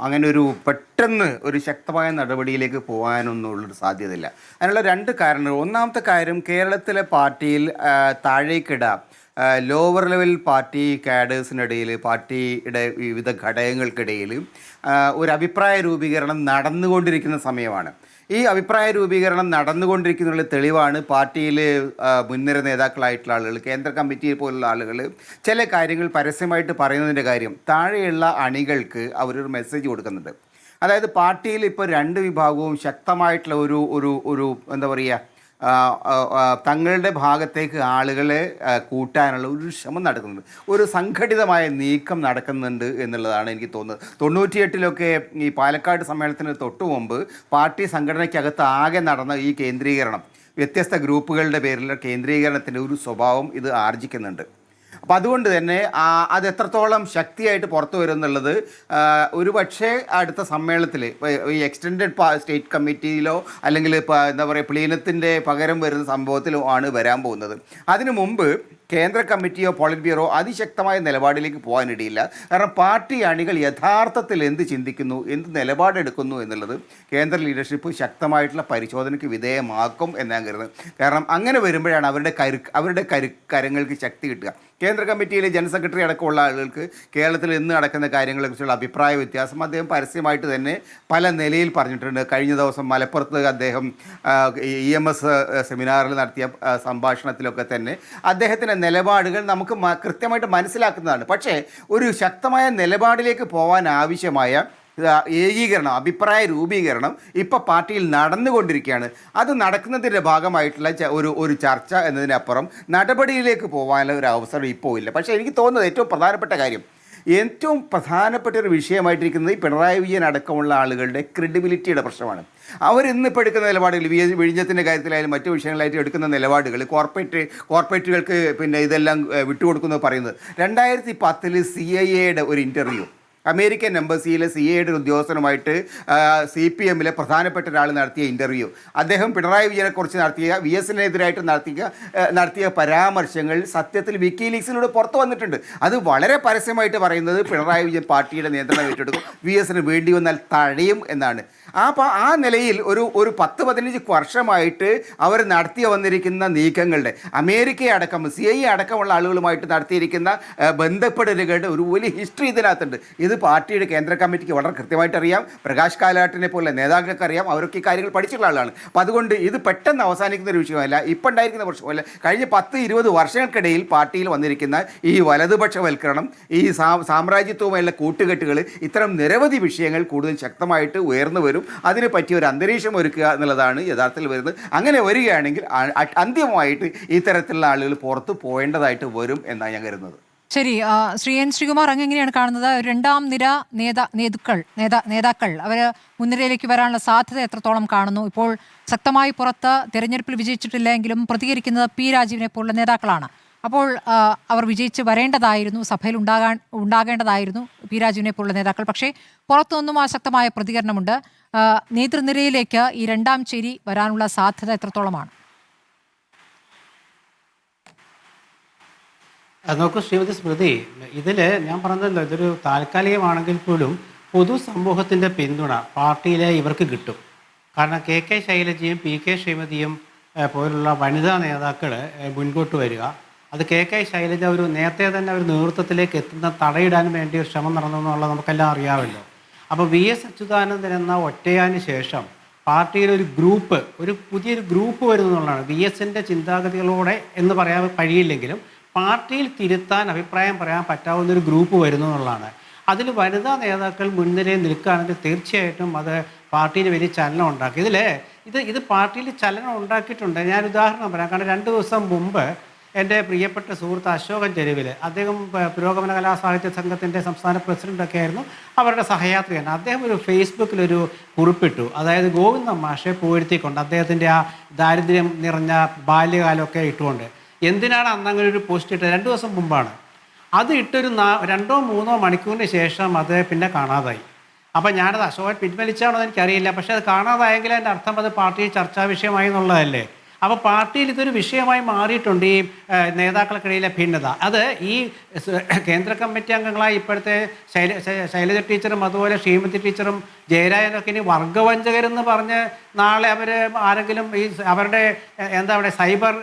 അങ്ങനെ ഒരു പെട്ടെന്ന് ഒരു ശക്തമായ നടപടിയിലേക്ക് പോകാനൊന്നുമുള്ളൊരു സാധ്യതയില്ല. അതിനുള്ള 2 കാരണങ്ങൾ. ഒന്നാമത്തെ കാര്യം, കേരളത്തിലെ പാർട്ടിയിൽ താഴേക്കിടാം ലോവർ ലെവൽ പാർട്ടി കാഡേഴ്സിനിടയിൽ, പാർട്ടിയുടെ വിവിധ ഘടകങ്ങൾക്കിടയിൽ ഒരു അഭിപ്രായ രൂപീകരണം നടന്നുകൊണ്ടിരിക്കുന്ന സമയമാണ്. ഈ അഭിപ്രായ രൂപീകരണം നടന്നുകൊണ്ടിരിക്കുന്നതിനുള്ള തെളിവാണ് പാർട്ടിയിൽ മുൻനിര നേതാക്കളായിട്ടുള്ള ആളുകൾ, കേന്ദ്ര കമ്മിറ്റി പോലുള്ള ആളുകൾ ചില കാര്യങ്ങൾ പരസ്യമായിട്ട് പറയുന്നതിൻ്റെ കാര്യം താഴെയുള്ള അണികൾക്ക് അവരൊരു മെസ്സേജ് കൊടുക്കുന്നുണ്ട്. അതായത് പാർട്ടിയിൽ ഇപ്പോൾ 2 വിഭാഗവും ശക്തമായിട്ടുള്ള ഒരു എന്താ പറയുക, തങ്ങളുടെ ഭാഗത്തേക്ക് ആളുകളെ കൂട്ടാനുള്ള ഒരു ശ്രമം നടക്കുന്നുണ്ട്, ഒരു സംഘടിതമായ നീക്കം നടക്കുന്നുണ്ട് എന്നുള്ളതാണ് എനിക്ക് തോന്നുന്നത്. 98-ലൊക്കെ ഈ പാലക്കാട് സമ്മേളനത്തിന് തൊട്ടു മുമ്പ് പാർട്ടി സംഘടനയ്ക്കകത്ത് ആകെ നടന്ന ഈ കേന്ദ്രീകരണം, വ്യത്യസ്ത ഗ്രൂപ്പുകളുടെ പേരിലുള്ള കേന്ദ്രീകരണത്തിൻ്റെ ഒരു സ്വഭാവം ഇത് ആർജിക്കുന്നുണ്ട്. അപ്പോൾ അതുകൊണ്ട് തന്നെ അത് എത്രത്തോളം ശക്തിയായിട്ട് പുറത്തു വരും എന്നുള്ളത് ഒരു പക്ഷേ അടുത്ത സമ്മേളനത്തിൽ ഈ എക്സ്റ്റെൻഡഡ് സ്റ്റേറ്റ് കമ്മിറ്റിയിലോ അല്ലെങ്കിൽ എന്താ പറയുക പ്ലീനത്തിൻ്റെ പകരം വരുന്ന സംഭവത്തിലോ ആണ് വരാൻ പോകുന്നത്. അതിനു മുമ്പ് കേന്ദ്ര കമ്മിറ്റിയോ പോളിറ്റ് ബ്യൂറോ അതിശക്തമായ നിലപാടിലേക്ക് പോകാനിടയില്ല. കാരണം പാർട്ടി അണികൾ യഥാർത്ഥത്തിൽ എന്ത് ചിന്തിക്കുന്നു, എന്ത് നിലപാടെടുക്കുന്നു എന്നുള്ളത് കേന്ദ്ര ലീഡർഷിപ്പ് ശക്തമായിട്ടുള്ള പരിശോധനയ്ക്ക് വിധേയമാക്കും എന്നാണ് കരുതുന്നത്. കാരണം അങ്ങനെ വരുമ്പോഴാണ് അവരുടെ കരങ്ങൾക്ക് ശക്തി കിട്ടുക. കേന്ദ്ര കമ്മിറ്റിയിലെ ജനറൽ സെക്രട്ടറി അടക്കമുള്ള ആളുകൾക്ക് കേരളത്തിൽ ഇന്ന് നടക്കുന്ന കാര്യങ്ങളെക്കുറിച്ചുള്ള അഭിപ്രായ വ്യത്യാസം അദ്ദേഹം പരസ്യമായിട്ട് തന്നെ പല നിലയിൽ പറഞ്ഞിട്ടുണ്ട്. കഴിഞ്ഞ ദിവസം മലപ്പുറത്ത് അദ്ദേഹം EMS സെമിനാറിൽ നടത്തിയ സംഭാഷണത്തിലൊക്കെ തന്നെ അദ്ദേഹത്തിൻ്റെ നിലപാടുകൾ നമുക്ക് കൃത്യമായിട്ട് മനസ്സിലാക്കുന്നതാണ്. പക്ഷേ ഒരു ശക്തമായ നിലപാടിലേക്ക് പോകാൻ ആവശ്യമായ ഏകീകരണം, അഭിപ്രായ രൂപീകരണം ഇപ്പോൾ പാർട്ടിയിൽ നടന്നുകൊണ്ടിരിക്കുകയാണ്. അത് നടക്കുന്നതിൻ്റെ ഭാഗമായിട്ടുള്ള ഒരു ചർച്ച എന്നതിനപ്പുറം നടപടിയിലേക്ക് പോകാനുള്ള ഒരു അവസരം ഇപ്പോൾ ഇല്ല. പക്ഷേ എനിക്ക് തോന്നുന്നത് ഏറ്റവും പ്രധാനപ്പെട്ട ഒരു വിഷയമായിട്ടിരിക്കുന്നത് ഈ പിണറായി വിജയൻ അടക്കമുള്ള ആളുകളുടെ ക്രെഡിബിലിറ്റിയുടെ പ്രശ്നമാണ്. അവരിന്നിപ്പോൾ എടുക്കുന്ന നിലപാടുകൾ, വിഴിഞ്ഞത്തിൻ്റെ കാര്യത്തിലായാലും മറ്റു വിഷയങ്ങളായിട്ട് എടുക്കുന്ന നിലപാടുകൾ, കോർപ്പറേറ്റുകൾക്ക് പിന്നെ ഇതെല്ലാം വിട്ടുകൊടുക്കുന്നത് പറയുന്നത് 2010 CIA ഒരു ഇൻ്റർവ്യൂ, അമേരിക്കൻ എംബസിയിലെ CIA ഒരു ഉദ്യോഗസ്ഥനുമായിട്ട് CPMലെ പ്രധാനപ്പെട്ട ഒരാൾ നടത്തിയ ഇൻ്റർവ്യൂ, അദ്ദേഹം പിണറായി വിജയനെക്കുറിച്ച് VSനെതിരായിട്ട് നടത്തിയ പരാമർശങ്ങൾ സത്യത്തിൽ വിക്കിലീക്സിലൂടെ പുറത്തു വന്നിട്ടുണ്ട്. അത് വളരെ പരസ്യമായിട്ട് പറയുന്നത് പിണറായി വിജയൻ പാർട്ടിയുടെ നിയന്ത്രണം ഏറ്റെടുക്കും, VSന് വേണ്ടി വന്നാൽ തഴയും എന്നാണ്. ആ നിലയിൽ ഒരു 10-15 വർഷമായിട്ട് അവർ വന്നിരിക്കുന്ന നീക്കങ്ങളുടെ, അമേരിക്കയെ അടക്കം CIA അടക്കമുള്ള ആളുകളുമായിട്ട് നടത്തിയിരിക്കുന്ന ബന്ധപ്പെടലുകളുടെ ഒരു വലിയ ഹിസ്റ്ററി ഇതിനകത്തുണ്ട്. ഇത് പാർട്ടിയുടെ കേന്ദ്ര കമ്മിറ്റിക്ക് വളരെ കൃത്യമായിട്ട് അറിയാം. പ്രകാശ് കാലാട്ടിനെ പോലെ നേതാക്കൾക്ക് അറിയാം. അവരൊക്കെ ഈ കാര്യങ്ങൾ പഠിച്ചിട്ടുള്ള ആളാണ്. അപ്പോൾ അതുകൊണ്ട് ഇത് പെട്ടെന്ന് അവസാനിക്കുന്ന ഒരു വിഷയമല്ല, ഇപ്പം ഉണ്ടായിരിക്കുന്ന പ്രശ്നമല്ല. കഴിഞ്ഞ 10-20 വർഷങ്ങൾക്കിടയിൽ പാർട്ടിയിൽ വന്നിരിക്കുന്ന ഈ വലതുപക്ഷവൽക്കരണം, ഈ സാമ്രാജ്യത്വമായുള്ള കൂട്ടുകെട്ടുകൾ, ഇത്തരം നിരവധി വിഷയങ്ങൾ കൂടുതൽ ശക്തമായിട്ട് ഉയർന്നു വരും. അതിന് പറ്റിയ ഒരു അന്തരീക്ഷം ഒരുക്കുക എന്നുള്ളതാണ് യഥാർത്ഥത്തിൽ വരുന്നത്. അങ്ങനെ വരികയാണെങ്കിൽ അന്തിമമായിട്ട് ഈ തരത്തിലുള്ള ആളുകൾ പുറത്തു പോകേണ്ടതായിട്ട് വരും എന്നാണ് ഞാൻ കരുതുന്നത്. ശരി, ശ്രീ N. ശ്രീകുമാർ, അങ്ങ് എങ്ങനെയാണ് കാണുന്നത്? 2ാം നിര നേതാക്കൾ അവർ മുൻനിരയിലേക്ക് വരാനുള്ള സാധ്യത എത്രത്തോളം കാണുന്നു? ഇപ്പോൾ ശക്തമായി പുറത്ത് തിരഞ്ഞെടുപ്പിൽ വിജയിച്ചിട്ടില്ലെങ്കിലും പ്രതികരിക്കുന്നത് P. രാജീവിനെ പോലുള്ള നേതാക്കളാണ്. അപ്പോൾ അവർ വിജയിച്ച് വരേണ്ടതായിരുന്നു, സഭയിൽ ഉണ്ടാകേണ്ടതായിരുന്നു P. രാജീവിനെ പോലുള്ള നേതാക്കൾ. പക്ഷേ പുറത്തുനിന്നും ശക്തമായ പ്രതികരണമുണ്ട്. നേതൃനിരയിലേക്ക് ഈ 2ാം ചേരി വരാനുള്ള സാധ്യത എത്രത്തോളമാണ്? നോക്കൂ ശ്രീമതി സ്മൃതി, ഇതിൽ ഞാൻ പറഞ്ഞല്ലോ, ഇതൊരു താൽക്കാലികമാണെങ്കിൽ പോലും പൊതുസമൂഹത്തിൻ്റെ പിന്തുണ പാർട്ടിയിലെ ഇവർക്ക് കിട്ടും. കാരണം KK ശൈലജയും PK ശ്രീമതിയും പോലുള്ള വനിതാ നേതാക്കൾ മുൻപോട്ട് വരിക, അത് KK ശൈലജ നേരത്തെ തന്നെ ഒരു നേതൃത്വത്തിലേക്ക് എത്തുന്ന തടയിടാൻ വേണ്ടി ഒരു ശ്രമം നടന്നു എന്നുള്ളത് നമുക്കെല്ലാം അറിയാമല്ലോ. അപ്പോൾ VS അച്യുതാനന്ദൻ എന്ന ഒറ്റയാന് ശേഷം പാർട്ടിയിൽ ഒരു പുതിയൊരു ഗ്രൂപ്പ് വരുന്നു എന്നുള്ളതാണ്. VSൻ്റെ ചിന്താഗതികളോടെ എന്ന് പറയാൻ കഴിയില്ലെങ്കിലും പാർട്ടിയിൽ തിരുത്താൻ അഭിപ്രായം പറയാൻ പറ്റാവുന്നൊരു ഗ്രൂപ്പ് വരുന്നു എന്നുള്ളതാണ്. അതിൽ വനിതാ നേതാക്കൾ മുൻനിരയിൽ നിൽക്കുകയാണെങ്കിൽ തീർച്ചയായിട്ടും അത് പാർട്ടിയിൽ വലിയ ചലനം ഉണ്ടാക്കി. ഇത് പാർട്ടിയിൽ ചലനം ഉണ്ടാക്കിയിട്ടുണ്ട്. ഞാൻ ഉദാഹരണം പറയാം. കാരണം 2 ദിവസം മുമ്പ് എൻ്റെ പ്രിയപ്പെട്ട സുഹൃത്ത് അശോകൻ തെരുവിൽ, അദ്ദേഹം പുരോഗമന കലാസാഹിത്യ സംഘത്തിൻ്റെ സംസ്ഥാന പ്രസിഡൻ്റൊക്കെ ആയിരുന്നു, അവരുടെ സഹയാത്രികൻ. അദ്ദേഹം ഒരു ഫേസ്ബുക്കിലൊരു കുറിപ്പിട്ടു. അതായത് ഗോവിന്ദൻ മാഷെ പുകഴ്ത്തിക്കൊണ്ട് അദ്ദേഹത്തിൻ്റെ ആ ദാരിദ്ര്യം നിറഞ്ഞ ബാല്യകാലമൊക്കെ ഇട്ടുകൊണ്ട്. എന്തിനാണ് അന്നങ്ങനെ ഒരു പോസ്റ്റ് ഇട്ടത്? 2 ദിവസം മുമ്പാണ്. അത് ഇട്ടൊരു 2-3 മണിക്കൂറിന് ശേഷം അത് പിന്നെ കാണാതായി. അപ്പോൾ ഞാനത് അശോകൻ പിൻവലിച്ചാണോ എന്ന് എനിക്കറിയില്ല. പക്ഷേ അത് കാണാതായെങ്കിൽ എൻ്റെ അർത്ഥം അത് പാർട്ടിയിൽ ചർച്ചാ വിഷയമായി എന്നുള്ളതല്ലേ. അപ്പോൾ പാർട്ടിയിൽ ഇതൊരു വിഷയമായി മാറിയിട്ടുണ്ട്, ഈ നേതാക്കൾക്കിടയിലെ ഭിന്നത. അത് ഈ കേന്ദ്ര കമ്മിറ്റി അംഗങ്ങളായി ഇപ്പോഴത്തെ ശൈലജ ടീച്ചറും അതുപോലെ ശ്രീമതി ടീച്ചറും ജയരാജനൊക്കെ ഇനി വർഗവഞ്ചകരെന്ന് പറഞ്ഞ് നാളെ അവർ ആരെങ്കിലും ഈ അവരുടെ സൈബർ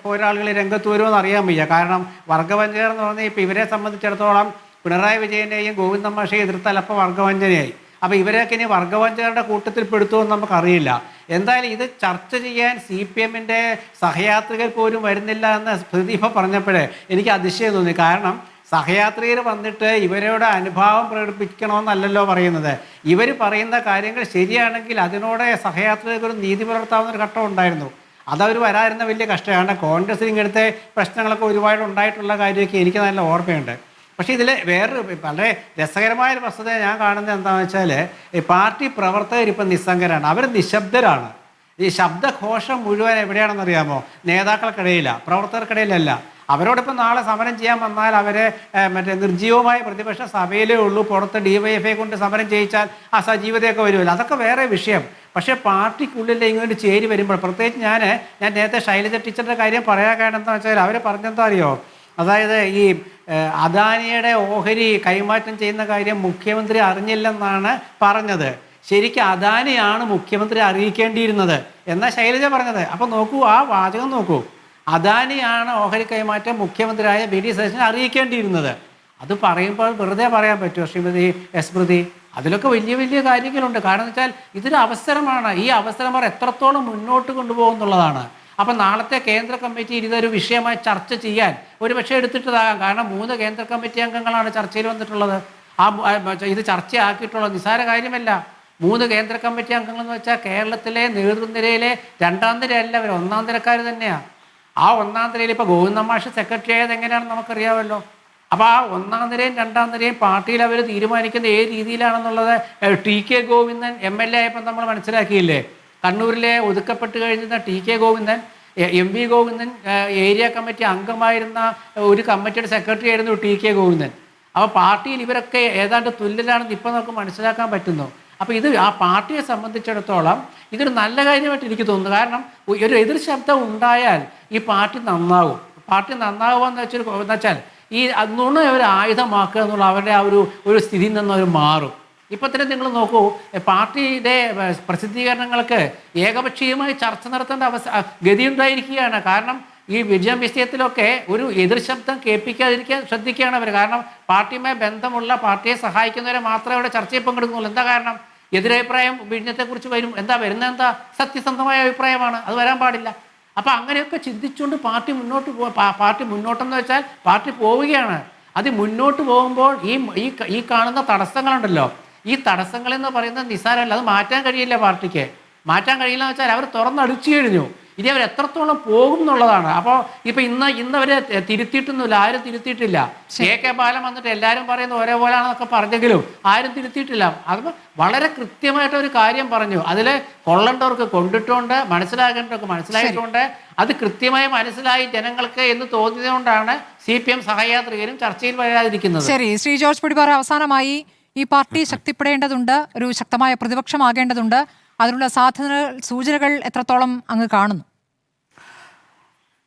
പോരാളികൾ രംഗത്ത് വരുമെന്ന് അറിയാൻ വയ്യ. കാരണം വർഗവഞ്ചകർ എന്ന് പറഞ്ഞാൽ ഇപ്പോൾ ഇവരെ സംബന്ധിച്ചിടത്തോളം പിണറായി വിജയനെയും ഗോവിന്ദൻ മാഷയെ എതിർത്താൽ അപ്പോൾ വർഗവഞ്ചനയായി. അപ്പോൾ ഇവരെയൊക്കെ ഇനി വർഗവഞ്ചകരുടെ കൂട്ടത്തിൽ പെടുത്തുമെന്ന് നമുക്കറിയില്ല. എന്തായാലും ഇത് ചർച്ച ചെയ്യാൻ CPMൻ്റെ സഹയാത്രികർ പോലും വരുന്നില്ല എന്ന് പ്രദീപ പറഞ്ഞപ്പോഴേ എനിക്ക് അതിശയം തോന്നി. കാരണം സഹയാത്രികർ വന്നിട്ട് ഇവരോട് അനുഭാവം പ്രകടിപ്പിക്കണമെന്നല്ലല്ലോ പറയുന്നത്. ഇവർ പറയുന്ന കാര്യങ്ങൾ ശരിയാണെങ്കിൽ അതിനോട് സഹയാത്രികർ നീതി പുലർത്താവുന്ന ഒരു ഘട്ടം ഉണ്ടായിരുന്നു. അതവർ വരാതിരുന്ന വലിയ കഷ്ടമാണ്. കോൺഗ്രസിൽ ഇങ്ങനത്തെ പ്രശ്നങ്ങളൊക്കെ ഒരുപാട് ഉണ്ടായിട്ടുള്ള കാര്യമൊക്കെ എനിക്ക് നല്ല ഓർമ്മയുണ്ട്. പക്ഷേ ഇതിൽ വേറൊരു വളരെ രസകരമായൊരു വസ്തുത ഞാൻ കാണുന്നത് എന്താണെന്ന് വെച്ചാൽ, പാർട്ടി പ്രവർത്തകർ ഇപ്പം നിസ്സംഗരാണ്, അവർ നിശബ്ദരാണ്. ഈ ശബ്ദഘോഷം മുഴുവൻ എവിടെയാണെന്നറിയാമോ? നേതാക്കൾക്കിടയിലാണ്, പ്രവർത്തകർക്കിടയിലല്ല. അവരോടൊപ്പം നാളെ സമരം ചെയ്യാൻ വന്നാൽ അവരെ നിർജ്ജീവമായ പ്രതിപക്ഷ സഭയിലേ ഉള്ളൂ. പുറത്ത് DYFI കൊണ്ട് സമരം ചെയ്യിച്ചാൽ ആ സജീവതയൊക്കെ വരുമല്ലോ, അതൊക്കെ വേറെ വിഷയം. പക്ഷേ പാർട്ടിക്കുള്ളിൽ ഇങ്ങോട്ട് ചേരി വരുമ്പോൾ, പ്രത്യേകിച്ച് ഞാൻ നേരത്തെ ശൈലജ ടീച്ചറിൻ്റെ കാര്യം പറയാൻ കാരണം എന്താണെന്ന് വെച്ചാൽ, അവർ പറഞ്ഞെന്താ അറിയോ? അതായത് ഈ അദാനിയുടെ ഓഹരി കൈമാറ്റം ചെയ്യുന്ന കാര്യം മുഖ്യമന്ത്രി അറിഞ്ഞില്ലെന്നാണ് പറഞ്ഞത്. ശരിക്കും അദാനിയാണ് മുഖ്യമന്ത്രി അറിയിക്കേണ്ടിയിരുന്നത് എന്നാണ് ശൈലജ പറഞ്ഞത്. അപ്പോൾ നോക്കൂ, ആ വാചകം നോക്കൂ. അദാനിയാണ് ഓഹരി കൈമാറ്റം മുഖ്യമന്ത്രിയായ VD സതീശനെ അറിയിക്കേണ്ടിയിരുന്നത്. അത് പറയുമ്പോൾ വെറുതെ പറയാൻ പറ്റുമോ ശ്രീമതി സ്മൃതി? അതിലൊക്കെ വലിയ വലിയ കാര്യങ്ങളുണ്ട്. കാരണം എന്ന് വെച്ചാൽ ഇതൊരു അവസരമാണ്. ഈ അവസരം അവർ എത്രത്തോളം മുന്നോട്ട് കൊണ്ടുപോകുന്നുള്ളതാണ്. അപ്പം നാളത്തെ കേന്ദ്ര കമ്മിറ്റിയിൽ ഇതൊരു വിഷയമായി ചർച്ച ചെയ്യാൻ ഒരു പക്ഷേ എടുത്തിട്ടതാകാം. കാരണം 3 കേന്ദ്ര കമ്മിറ്റി അംഗങ്ങളാണ് ചർച്ചയിൽ വന്നിട്ടുള്ളത്. ഇത് ചർച്ചയാക്കിയിട്ടുള്ളത് നിസ്സാര കാര്യമല്ല. 3 കേന്ദ്ര കമ്മിറ്റി അംഗങ്ങളെന്ന് വെച്ചാൽ കേരളത്തിലെ നേതൃനിരയിലെ 2ാം നിരയല്ല, അവർ 1ാം നിരക്കാർ തന്നെയാണ്. ആ 1ാം നിരയിൽ ഇപ്പോൾ ഗോവിന്ദൻ മാഷ് സെക്രട്ടറി ആയത് എങ്ങനെയാണെന്ന് നമുക്കറിയാമല്ലോ. അപ്പോൾ ആ 1ാം നിരയും 2ാം നിരയും പാർട്ടിയിൽ അവർ തീരുമാനിക്കുന്ന ഏത് രീതിയിലാണെന്നുള്ളത് TK ഗോവിന്ദൻ MLA ആയപ്പോൾ നമ്മൾ മനസ്സിലാക്കിയില്ലേ. കണ്ണൂരിലെ ഒതുക്കപ്പെട്ട് കഴിഞ്ഞിരുന്ന TK Govindan, MV Govindan area committee അംഗമായിരുന്ന ഒരു കമ്മിറ്റിയുടെ സെക്രട്ടറി ആയിരുന്നു TK ഗോവിന്ദൻ. അപ്പോൾ പാർട്ടിയിൽ ഇവരൊക്കെ ഏതാണ്ട് തുല്യരാണെന്ന് ഇപ്പോൾ നമുക്ക് മനസ്സിലാക്കാൻ പറ്റുന്നു. അപ്പോൾ ഇത് ആ പാർട്ടിയെ സംബന്ധിച്ചിടത്തോളം ഇതൊരു നല്ല കാര്യമായിട്ട് എനിക്ക് തോന്നുന്നു. കാരണം ഒരു എതിർ ശബ്ദം ഉണ്ടായാൽ ഈ പാർട്ടി നന്നാവും. പാർട്ടി നന്നാവുക എന്ന് വെച്ചാൽ ഈ നുണ അവർ ആയുധമാക്കുക എന്നുള്ള അവരുടെ ആ ഒരു സ്ഥിതിയിൽ നിന്ന് അവർ മാറും. ഇപ്പം തന്നെ നിങ്ങൾ നോക്കൂ, പാർട്ടിയുടെ പ്രസിദ്ധീകരണങ്ങൾക്ക് ഏകപക്ഷീയമായി ചർച്ച നടത്തേണ്ട ഗതിയുണ്ടായിരിക്കുകയാണ്. കാരണം ഈ വിജയത്തിലൊക്കെ ഒരു എതിർ ശബ്ദം കേൾപ്പിക്കാതിരിക്കാൻ ശ്രദ്ധിക്കുകയാണ് അവർ. കാരണം പാർട്ടിയുമായി ബന്ധമുള്ള, പാർട്ടിയെ സഹായിക്കുന്നവരെ മാത്രമേ അവിടെ ചർച്ചയിൽ പങ്കെടുക്കുന്നുള്ളൂ. എന്താ കാരണം? എതിരഭിപ്രായം വിഴിഞ്ഞത്തെക്കുറിച്ച് വരും. വരുന്നത് എന്താ? സത്യസന്ധമായ അഭിപ്രായമാണ്, അത് വരാൻ പാടില്ല. അപ്പോൾ അങ്ങനെയൊക്കെ ചിന്തിച്ചുകൊണ്ട് പാർട്ടി മുന്നോട്ട് പാർട്ടി മുന്നോട്ടെന്ന് വെച്ചാൽ പാർട്ടി പോവുകയാണ്. അത് മുന്നോട്ട് പോകുമ്പോൾ ഈ കാണുന്ന തടസ്സങ്ങളുണ്ടല്ലോ, ഈ തടസ്സങ്ങളെന്ന് പറയുന്നത് നിസ്സാരമല്ല. അത് മാറ്റാൻ കഴിയില്ല. പാർട്ടിക്ക് മാറ്റാൻ കഴിയില്ല എന്ന് വെച്ചാൽ അവർ തുറന്നടിച്ചു കഴിഞ്ഞു. ഇനി അവർ എത്രത്തോളം പോകും എന്നുള്ളതാണ്. അപ്പോൾ ഇപ്പം ഇന്നവരെ തിരുത്തിയിട്ടൊന്നുമില്ല, ആരും തിരുത്തിയിട്ടില്ല. AK ബാലൻ വന്നിട്ട് എല്ലാവരും പറയുന്നത് ഒരേപോലെയാണെന്നൊക്കെ പറഞ്ഞെങ്കിലും ആരും തിരുത്തിയിട്ടില്ല. അത് വളരെ കൃത്യമായിട്ടൊരു കാര്യം പറഞ്ഞു. അതിൽ കൊള്ളേണ്ടവർക്ക് കൊണ്ടിട്ടുണ്ട്, മനസ്സിലാക്കേണ്ടവർക്ക് മനസ്സിലായിട്ടുണ്ട്. അത് കൃത്യമായി മനസ്സിലായി ജനങ്ങൾക്ക് എന്ന് തോന്നിയതുകൊണ്ടാണ് CPM സഹയാത്രികരും ചർച്ചയിൽ വരാതിരിക്കുന്നത്. ശരി, ശ്രീ ജോർജ് പൊടിപാറ, അവസാനമായി ഈ പാർട്ടി ശക്തിപ്പെടേണ്ടതുണ്ട്, ഒരു ശക്തമായ പ്രതിപക്ഷമാകേണ്ടതുണ്ട്. അതിനുള്ള സാധ്യതകൾ, സൂചനകൾ എത്രത്തോളം അങ്ങ് കാണുന്നു?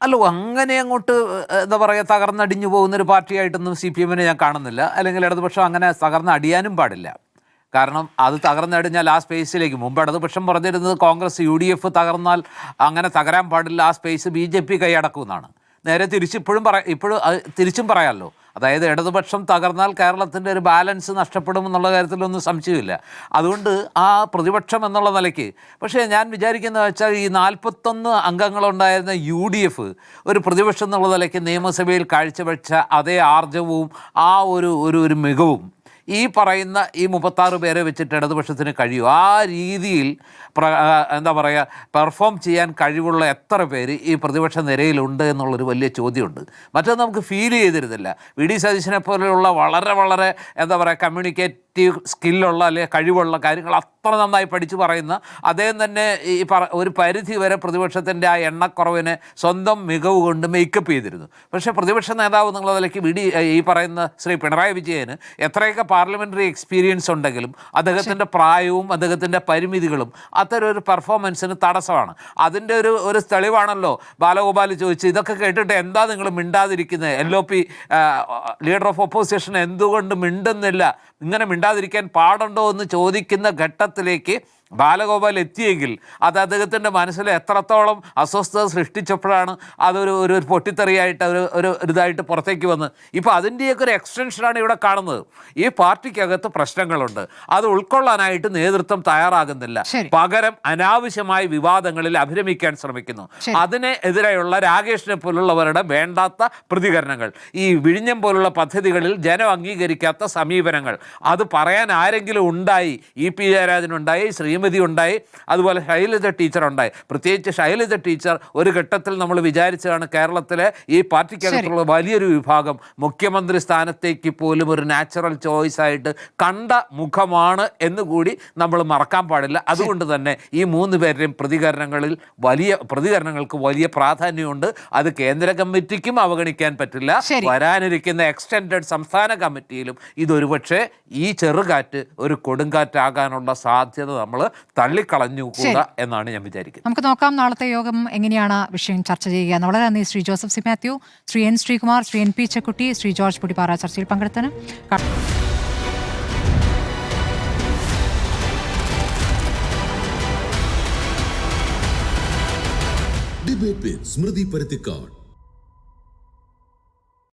അല്ലോ, അങ്ങനെ അങ്ങോട്ട് എന്താ പറയുക, തകർന്നടിഞ്ഞു പോകുന്നൊരു പാർട്ടിയായിട്ടൊന്നും CPMനെ ഞാൻ കാണുന്നില്ല. അല്ലെങ്കിൽ ഇടതുപക്ഷം അങ്ങനെ തകർന്നടിയാനും പാടില്ല. കാരണം അത് തകർന്നടിഞ്ഞാൽ ആ സ്പേസിലേക്ക്, മുമ്പ് ഇടതുപക്ഷം പറഞ്ഞിരുന്നത് കോൺഗ്രസ് UDF തകർന്നാൽ അങ്ങനെ തകരാൻ പാടില്ല, ആ സ്പേസ് BJP കൈയടക്കുമെന്നാണ്. നേരെ തിരിച്ചും പറയാമല്ലോ. അതായത് ഇടതുപക്ഷം തകർന്നാൽ കേരളത്തിൻ്റെ ഒരു ബാലൻസ് നഷ്ടപ്പെടുമെന്നുള്ള കാര്യത്തിലൊന്നും സംശയമില്ല. അതുകൊണ്ട് ആ പ്രതിപക്ഷം എന്നുള്ള നിലയ്ക്ക് പക്ഷേ ഞാൻ വിചാരിക്കുന്നത് വെച്ചാൽ ഈ 41 അംഗങ്ങളുണ്ടായിരുന്ന UDF ഒരു പ്രതിപക്ഷം എന്നുള്ള നിലയ്ക്ക് നിയമസഭയിൽ കാഴ്ചവെച്ച അതേ ആർജവവും ആ ഒരു മികവും ഈ പറയുന്ന ഈ 36 പേരെ വെച്ചിട്ട് ഇടതുപക്ഷത്തിന് കഴിയും. ആ രീതിയിൽ എന്താ പറയുക പെർഫോം ചെയ്യാൻ കഴിവുള്ള എത്ര പേര് ഈ പ്രതിപക്ഷ നിരയിലുണ്ട് എന്നുള്ളൊരു വലിയ ചോദ്യമുണ്ട്. മറ്റൊന്ന് നമുക്ക് ഫീൽ ചെയ്തിരുന്നില്ല. VD സതീശനെ പോലെയുള്ള വളരെ വളരെ എന്താ പറയുക കമ്മ്യൂണിക്കേറ്റീവ് സ്കില്ലുള്ള അല്ലെങ്കിൽ കഴിവുള്ള കാര്യങ്ങൾ അത്ര നന്നായി പഠിച്ചു പറയുന്ന അദ്ദേഹം തന്നെ ഒരു പരിധി വരെ പ്രതിപക്ഷത്തിൻ്റെ ആ എണ്ണക്കുറവിനെ സ്വന്തം മികവ് കൊണ്ട് മേക്കപ്പ് ചെയ്തിരുന്നു. പക്ഷേ പ്രതിപക്ഷ നേതാവ് എന്നുള്ള നിലയ്ക്ക് ഈ പറയുന്ന ശ്രീ പിണറായി വിജയന് എത്രയൊക്കെ പാർലമെൻ്ററി എക്സ്പീരിയൻസ് ഉണ്ടെങ്കിലും അദ്ദേഹത്തിൻ്റെ പ്രായവും അദ്ദേഹത്തിൻ്റെ പരിമിതികളും അത്തരം ഒരു പെർഫോമൻസിന് തടസ്സമാണ്. അതിൻ്റെ ഒരു തെളിവാണല്ലോ ബാലഗോപാൽ ചോദിച്ചു, ഇതൊക്കെ കേട്ടിട്ട് എന്താ നിങ്ങൾ മിണ്ടാതിരിക്കുന്നത്? LOP ലീഡർ ഓഫ് ഒപ്പോസിഷൻ എന്തുകൊണ്ട് മിണ്ടുന്നില്ല, ഇങ്ങനെ മിണ്ടാതിരിക്കാൻ പാടുണ്ടോ എന്ന് ചോദിക്കുന്ന ഘട്ടത്തിലേക്ക് ബാലഗോപാൽ എത്തിയെങ്കിൽ അത് അദ്ദേഹത്തിൻ്റെ മനസ്സിൽ എത്രത്തോളം അസ്വസ്ഥത സൃഷ്ടിച്ചപ്പോഴാണ് അതൊരു പൊട്ടിത്തെറിയായിട്ട് ഒരു ഇതായിട്ട് പുറത്തേക്ക് വന്ന്. ഇപ്പോൾ അതിൻ്റെയൊക്കെ ഒരു എക്സ്റ്റൻഷനാണ് ഇവിടെ കാണുന്നത്. ഈ പാർട്ടിക്കകത്ത് പ്രശ്നങ്ങളുണ്ട്, അത് ഉൾക്കൊള്ളാനായിട്ട് നേതൃത്വം തയ്യാറാകുന്നില്ല. പകരം അനാവശ്യമായ വിവാദങ്ങളിൽ അഭിരമിക്കാൻ ശ്രമിക്കുന്നു. അതിന് എതിരെയുള്ള രാകേഷിനെ പോലുള്ളവരുടെ വേണ്ടാത്ത പ്രതികരണങ്ങൾ, ഈ വിഴിഞ്ഞം പോലുള്ള പദ്ധതികളിൽ ജനം അംഗീകരിക്കാത്ത സമീപനങ്ങൾ, അത് പറയാൻ ആരെങ്കിലും ഉണ്ടായി? EP ജയരാജനുണ്ടായി, ശ്രീമതി ഉണ്ടായി, അതുപോലെ ശൈലജ ടീച്ചർ ഉണ്ടായി. പ്രത്യേകിച്ച് ശൈലജ ടീച്ചർ ഒരു ഘട്ടത്തിൽ നമ്മൾ വിചാരിച്ചതാണ് കേരളത്തിലെ ഈ പാർട്ടിക്കകത്തുള്ള വലിയൊരു വിഭാഗം മുഖ്യമന്ത്രി സ്ഥാനത്തേക്ക് പോലും ഒരു നാച്ചുറൽ ചോയ്സ് ആയിട്ട് കണ്ട മുഖമാണ് എന്നുകൂടി നമ്മൾ മറക്കാൻ പാടില്ല. അതുകൊണ്ട് തന്നെ ഈ 3 പേരുടെയും പ്രതികരണങ്ങൾക്ക് വലിയ പ്രാധാന്യമുണ്ട്. അത് കേന്ദ്ര കമ്മിറ്റിക്കും അവഗണിക്കാൻ പറ്റില്ല. വരാനിരിക്കുന്ന എക്സ്റ്റൻഡഡ് സംസ്ഥാന കമ്മിറ്റിയിലും ഇതൊരുപക്ഷെ ഈ ചെറുകാറ്റ് ഒരു കൊടുങ്കാറ്റാകാനുള്ള സാധ്യത നമ്മൾ തള്ളിക്കളഞ്ഞുകൂടാ എന്നാണ് ഞാൻ വിചാരിക്കുന്നത്. നമുക്ക് നോക്കാം നാളത്തെ യോഗം എങ്ങനെയാണ് വിഷയം ചർച്ച ചെയ്യുക. വളരെ നന്ദി Shri Joseph C Mathew, Shri N Sreekumar, Shri NP Chekkutty, Shri George Pudippara ചർച്ചയിൽ പങ്കെടുത്തതിന്. Debate with Smruthi Paruthikad.